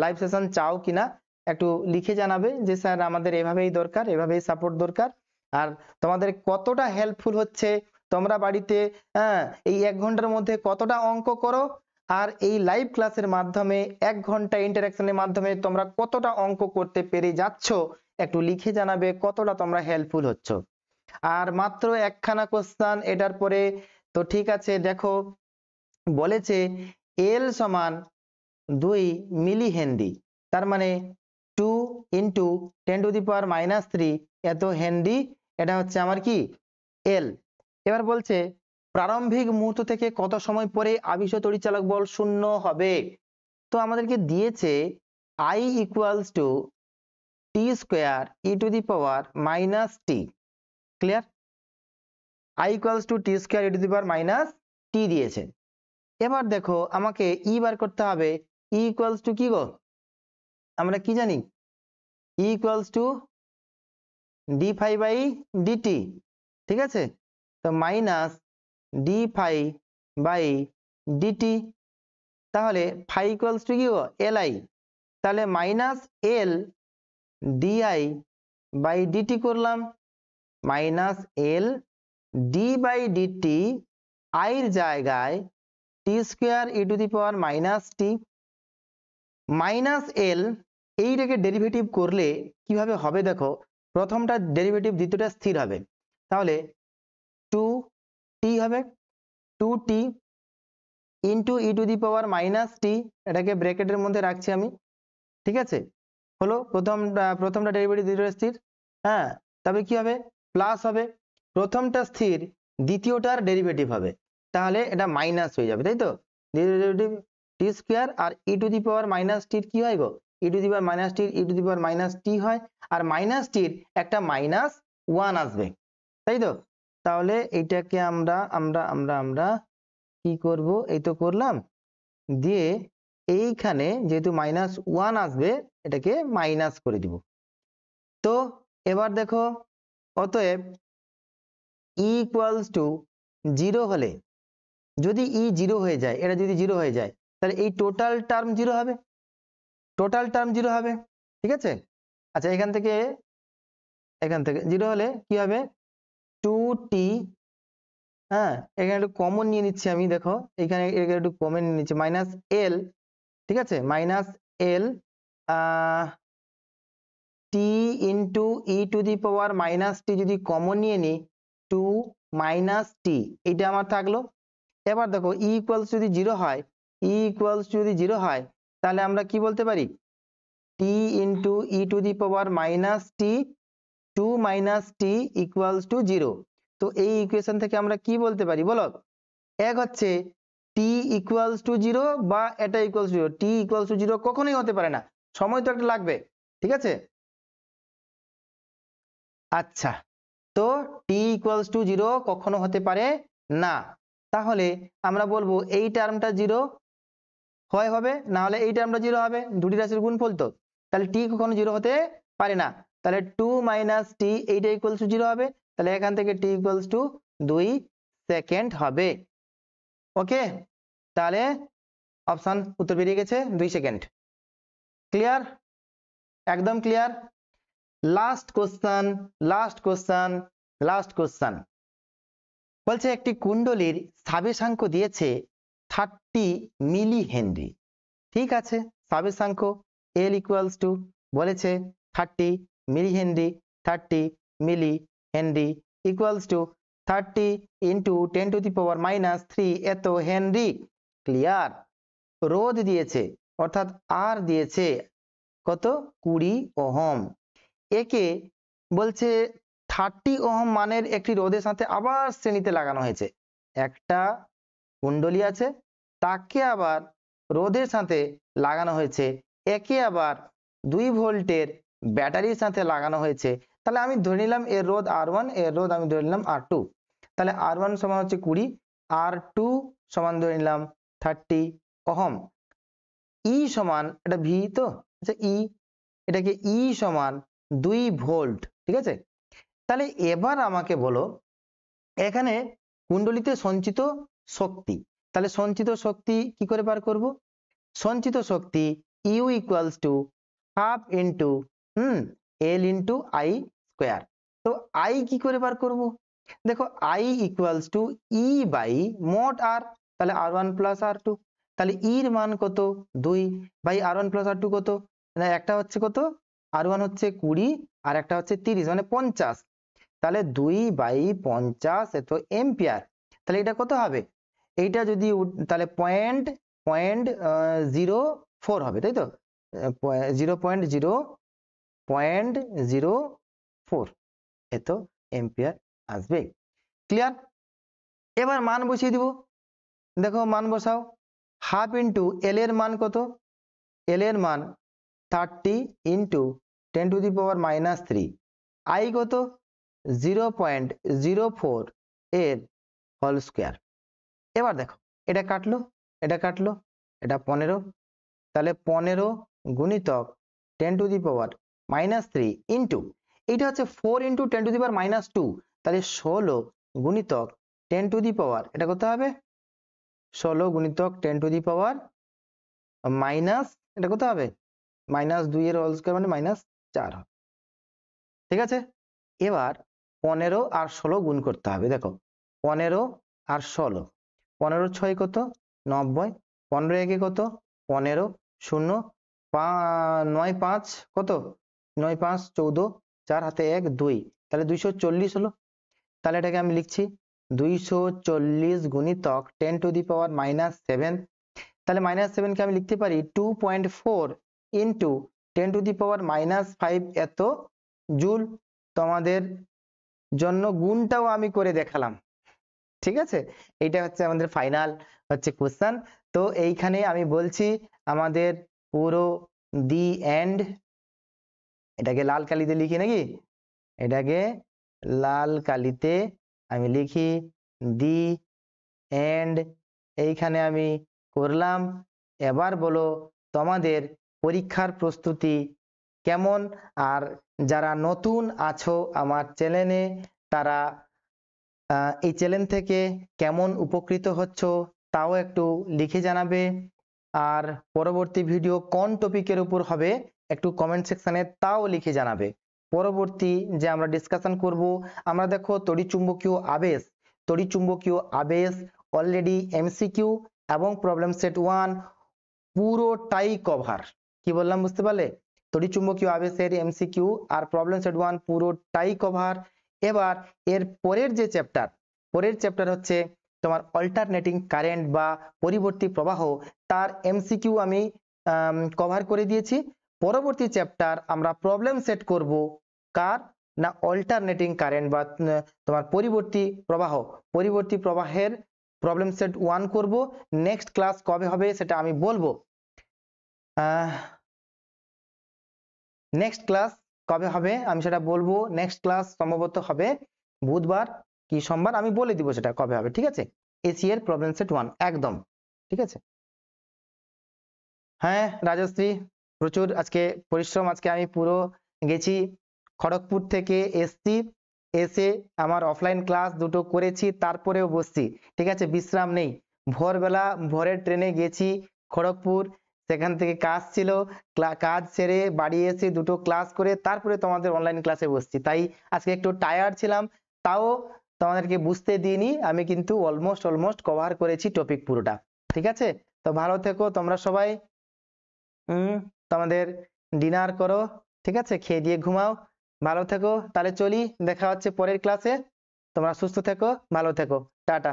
লাইভ সেশন চাও কিনা একটু লিখে জানাবে যে স্যার আমাদের এভাবেই দরকার, এভাবেই সাপোর্ট দরকার। আর তোমাদের কতটা হেল্পফুল হচ্ছে, তোমরা বাড়িতে হ্যাঁ এই 1 ঘন্টার মধ্যে কতটা অঙ্ক করো, আর এই লাইভ ক্লাসের মাধ্যমে 1 ঘন্টা ইন্টারাকশনের মাধ্যমে তোমরা কতটা অঙ্ক করতে পেরে যাচ্ছ, একটু লিখে জানাবে কতটা তোমরা হেল্পফুল হচ্ছ। আর মাত্র একখানা কোশ্চেন এটার পরে, তো ঠিক আছে দেখো বলেছে এল সমান 2 মিলি হেনরি, তার মানে 2 ইন্টু 10⁻³ এত হেনরি, এটা হচ্ছে আমার কি এল। এবার বলছে প্রারম্ভিক মুহূর্ত থেকে কত সময় পরে আবিষ্ট তড়িৎচালক বল শূন্য হবে। তো আমাদেরকে দিয়েছে I equals to t²e⁻⁻t, clear? I equals to t²e⁻⁻t দিয়েছে। এবার দেখো আমাকে ই বার করতে হবে, ই ইকুয়ালস টু কি গো, আমরা কি জানি ই ইকুয়ালস টু d∅/dt, ঠিক আছে? তো মাইনাস d∅/dt, তাহলে ফাই ইকুয়ালস টু কি গো li, তাহলে মাইনাস এল di/dt করলাম, মাইনাস এল d/dt i এর জায়গায় t²e⁻⁻t মাইনাস এল, এইটাকে ডেরিভেটিভ করলে কিভাবে হবে দেখো, প্রথমটা ডেরিভেটিভ দ্বিতীয়টা স্থির হবে, তাহলে 2t হবে, 2t ইন্টু e⁻⁻t, এটাকে ব্র্যাকেটের মধ্যে রাখছি আমি, ঠিক আছে? হলো প্রথমটা ডেরিভেটিভ দ্বিতীয়টা স্থির, হ্যাঁ তবে কি হবে প্লাস হবে, প্রথমটা স্থির দ্বিতীয়টার ডেরিভেটিভ হবে, তাহলে এটা মাইনাস হয়ে যাবে, তাই তো? ডেরিভেটিভ টি স্কয়ার আর e⁻⁻t কি হয় গো, e⁻⁻t হয়, আর মাইনাস টির একটা -1 আসবে, তাই তো? তাহলে এইটাকে আমরা আমরা আমরা আমরা কি করব, এই তো করলাম, দিয়ে এইখানে যেহেতু -1 আসবে এটাকে মাইনাস করে দিব। তো এবার দেখো অতএব ই ইকুয়ালস টু 0 হলে, যদি ই 0 হয়ে যায়, এটা যদি 0 হয়ে যায় তাহলে এই টোটাল টার্ম 0 হবে, টোটাল টার্ম 0 হবে, ঠিক আছে? আচ্ছা এখান থেকে 0 হলে কি হবে 2t, হ্যাঁ এখানে একটু কমন নিয়ে নিচ্ছি আমি, দেখো এখানে একটু কমন নিয়ে নিচ্ছি, মাইনাস এল, ঠিক আছে, মাইনাস এল টি ইন্টু e⁻⁻t যদি কমন নিয়ে নিই 2 মাইনাস টি, এটা আমার থাকলো। এবার দেখো ই ইকুয়ালস যদি 0 হয়, ই ইকুয়ালস যদি 0 হয় তাহলে আমরা কি বলতে পারি, T into e⁻⁻t 2 minus T equals to 0। তো এই ইকুয়েশন থেকে আমরা কি বলতে পারি বলো, এক হচ্ছে টি ইকুয়ালস টু 0 বা এটা equals to 0, T equals to 0 কখনোই হতে পারে না, সময় তো একটা লাগবে, ঠিক আছে? আচ্ছা, তো টি ইকুয়ালস টু 0 কখনো হতে পারে না, তাহলে আমরা বলবো এই টার্মটা 0 হয় হবে, না হলে এই টার্মটা 0 হবে, দুটি রাশির গুণফল তো, তাহলে টি কখনো 0 হতে পারে না, তাহলে 2 মাইনাস টি এইটা ইকুয়ালস টু 0 হবে, তাহলে এখান থেকে টি ইকুয়ালস টু 2 সেকেন্ড হবে। ওকে, তাহলে অপশন উত্তর বেরিয়ে গেছে 2 সেকেন্ড। ক্লিয়ার, একদম clear. Last question, last question, last question বলছে একটি কুণ্ডলীর স্থাবেশাঙ্ক দিয়েছে 30 মিলি হেনরি, ঠিক আছে? স্থাবেশাঙ্ক এল ইকুয়ালস টু বলেছে 30 milli henry, 30 milli henry equals to 30 into 10⁻³ এত হেনরি, ক্লিয়ার? রোধ দিয়েছে অর্থাৎ আর দিয়েছে কত 20 ওহম, একে বলছে 30 ওহম মানের একটি রোধের সাথে আবার শ্রেণীতে লাগানো হয়েছে, একটা কুণ্ডলী আছে তাকে আবার রোধের সাথে লাগানো হয়েছে, একে আবার 2 ভোল্টের ব্যাটারির সাথে লাগানো হয়েছে, তাহলে আমি ধরে নিলাম এর রোধ R1, এর রোধ আমি ধরে নিলাম R2, তাহলে R1 সমান হচ্ছে 20, R2 সমান ধরে নিলাম 30 ওহম, ই সমান এটা ভি, তো আচ্ছা ই এটাকে ই সমান 2 ভোল্ট, ঠিক আছে। তাহলে এবার আমাকে বলো এখানে কুণ্ডলিতে সঞ্চিত শক্তি, তাহলে সঞ্চিত শক্তি কি করে বার করব? সঞ্চিত শক্তি U equals to half into L into I square. তো আই কি করে বার করব? দেখো I equals to E by মোট আর, তাহলে R one plus R two, তাহলে ইর মান কত 2 by R one plus R two কত, না একটা হচ্ছে কত আর ওয়ান হচ্ছে 20 আর একটা হচ্ছে 30 মানে 50, তাহলে 2/50 এত এম্পিয়ার। তাহলে এটা কত হবে? এইটা যদি তাহলে পয়েন্ট 04 হবে, তাই তো 0.04 এত এম্পিয়ার আসবে। ক্লিয়ার? এবার মান বসিয়ে দিব, দেখো মান বসাও, হাফ ইন্টু এল এর মান কত? এল এর মান 30 ইন্টু 10⁻³ আই কত 0.04 এর হোল স্কোয়ার। এবার দেখো এটা কাটলো, এটা কাটলো, এটা 15, তাহলে 15 গুণিতক 10⁻³ ইন্টু এইটা হচ্ছে 4 ইন্টু 10⁻², তাহলে 16 গুণিতক 10⁻, এটা কত হবে 16 গুণিতক 10⁻, এটা কত হবে -2 এর হোল স্কোয়ার মানে -4 হবে, ঠিক আছে। এবার 15 আর 16 গুণ করতে হবে, দেখো 15 আর 16, 15 6 কত 90, 15 একে কত 15, 0 9 5 কত 9 5 14, 4 হাতে 1 2, তাহলে 240 হলো। তাহলে এটাকে আমি লিখছি 240 গুণিতক 10⁻⁻7, তাহলে -7 কে আমি লিখতে পারি 2.4 ইন্টু 10⁻⁻5 এত জুল। তোমাদের জন্য গুণটাও আমি করে দেখালাম, ঠিক আছে। এইটা হচ্ছে আমাদের ফাইনাল হচ্ছে কোশ্চেন। তো এইখানে আমি বলছি আমাদের পুরো দি এন্ড, এটাকে লাল কালিতে লিখি নাকি, এটাকে লাল কালিতে আমি লিখি দি এন্ড, এইখানে আমি করলাম। এবার বলো তোমাদের পরীক্ষার প্রস্তুতি কেমন, আর যারা নতুন আছো আমার চ্যানেলে তারা এই চ্যানেল থেকে কেমন উপকৃত হচ্ছ তাও একটু লিখে জানাবে। আর পরবর্তী ভিডিও কোন টপিকের উপর হবে একটু কমেন্ট সেকশনে তাও লিখে জানাবে। পরবর্তী যে আমরা ডিসকাশন করব, আমরা দেখো তড়িৎচুম্বকীয় আবেশ অলরেডি এমসিকিউ এবং প্রবলেম সেট 1 পুরোটাই কভার। কি বললাম বুঝতে পারলে? তড়িৎচুম্বকীয় আবেশের এমসিকিউ আর প্রবলেম সেট 1 পুরোটাই কভার। এবার এর পরের চ্যাপ্টার হচ্ছে তোমার অল্টারনেটিং কারেন্ট বা পরিবর্তী প্রবাহ, তার এমসিকিউ আমি কভার করে দিয়েছি। পরবর্তী চ্যাপ্টার আমরা প্রবলেম সেট করব কার না অল্টারনেটিং কারেন্ট বা তোমার পরিবর্তী প্রবাহের প্রবলেম সেট 1 করব। নেক্সট ক্লাস কবে হবে সেটা আমি বলবো, নেক্সট ক্লাস কবে হবে আমি সেটা বলবো। নেক্সট ক্লাস সম্ভবত হবে বুধবার কি সোমবার, আমি বলে দিব সেটা কবে হবে, ঠিক আছে। এসি এর প্রবলেম সেট 1 একদম, ঠিক আছে। হ্যাঁ রাজশ্রী, প্রচুর আজকে পরিশ্রম, আজকে আমি পুরো গেছি খড়গপুর থেকে এসছি, এসে আমার অফলাইন ক্লাস দুটো করেছি, তারপরেও বসছি, ঠিক আছে, বিশ্রাম নেই। ভোরবেলা ভোরের ট্রেনে গেছি খড়গপুর, সেখান থেকে কাজ ছিল, কাজ সেরে বাড়ি এসে দুটো ক্লাস করে তারপরে তোমাদের অনলাইন ক্লাসে বসছি, তাই আজকে একটু টায়ার্ড ছিলাম। তাও তোমাদেরকে বুঝতে দিইনি, আমি কিন্তু অলমোস্ট কভার করেছি টপিক পুরোটা, ঠিক আছে। তো ভালো থেকো তোমরা সবাই, তোমাদের ডিনার করো, ঠিক আছে, খেয়ে দিয়ে ঘুমাও, ভালো থেকো। তাহলে চলি, দেখা হচ্ছে পরের ক্লাসে, তোমরা সুস্থ থেকো, ভালো থেকো, টাটা।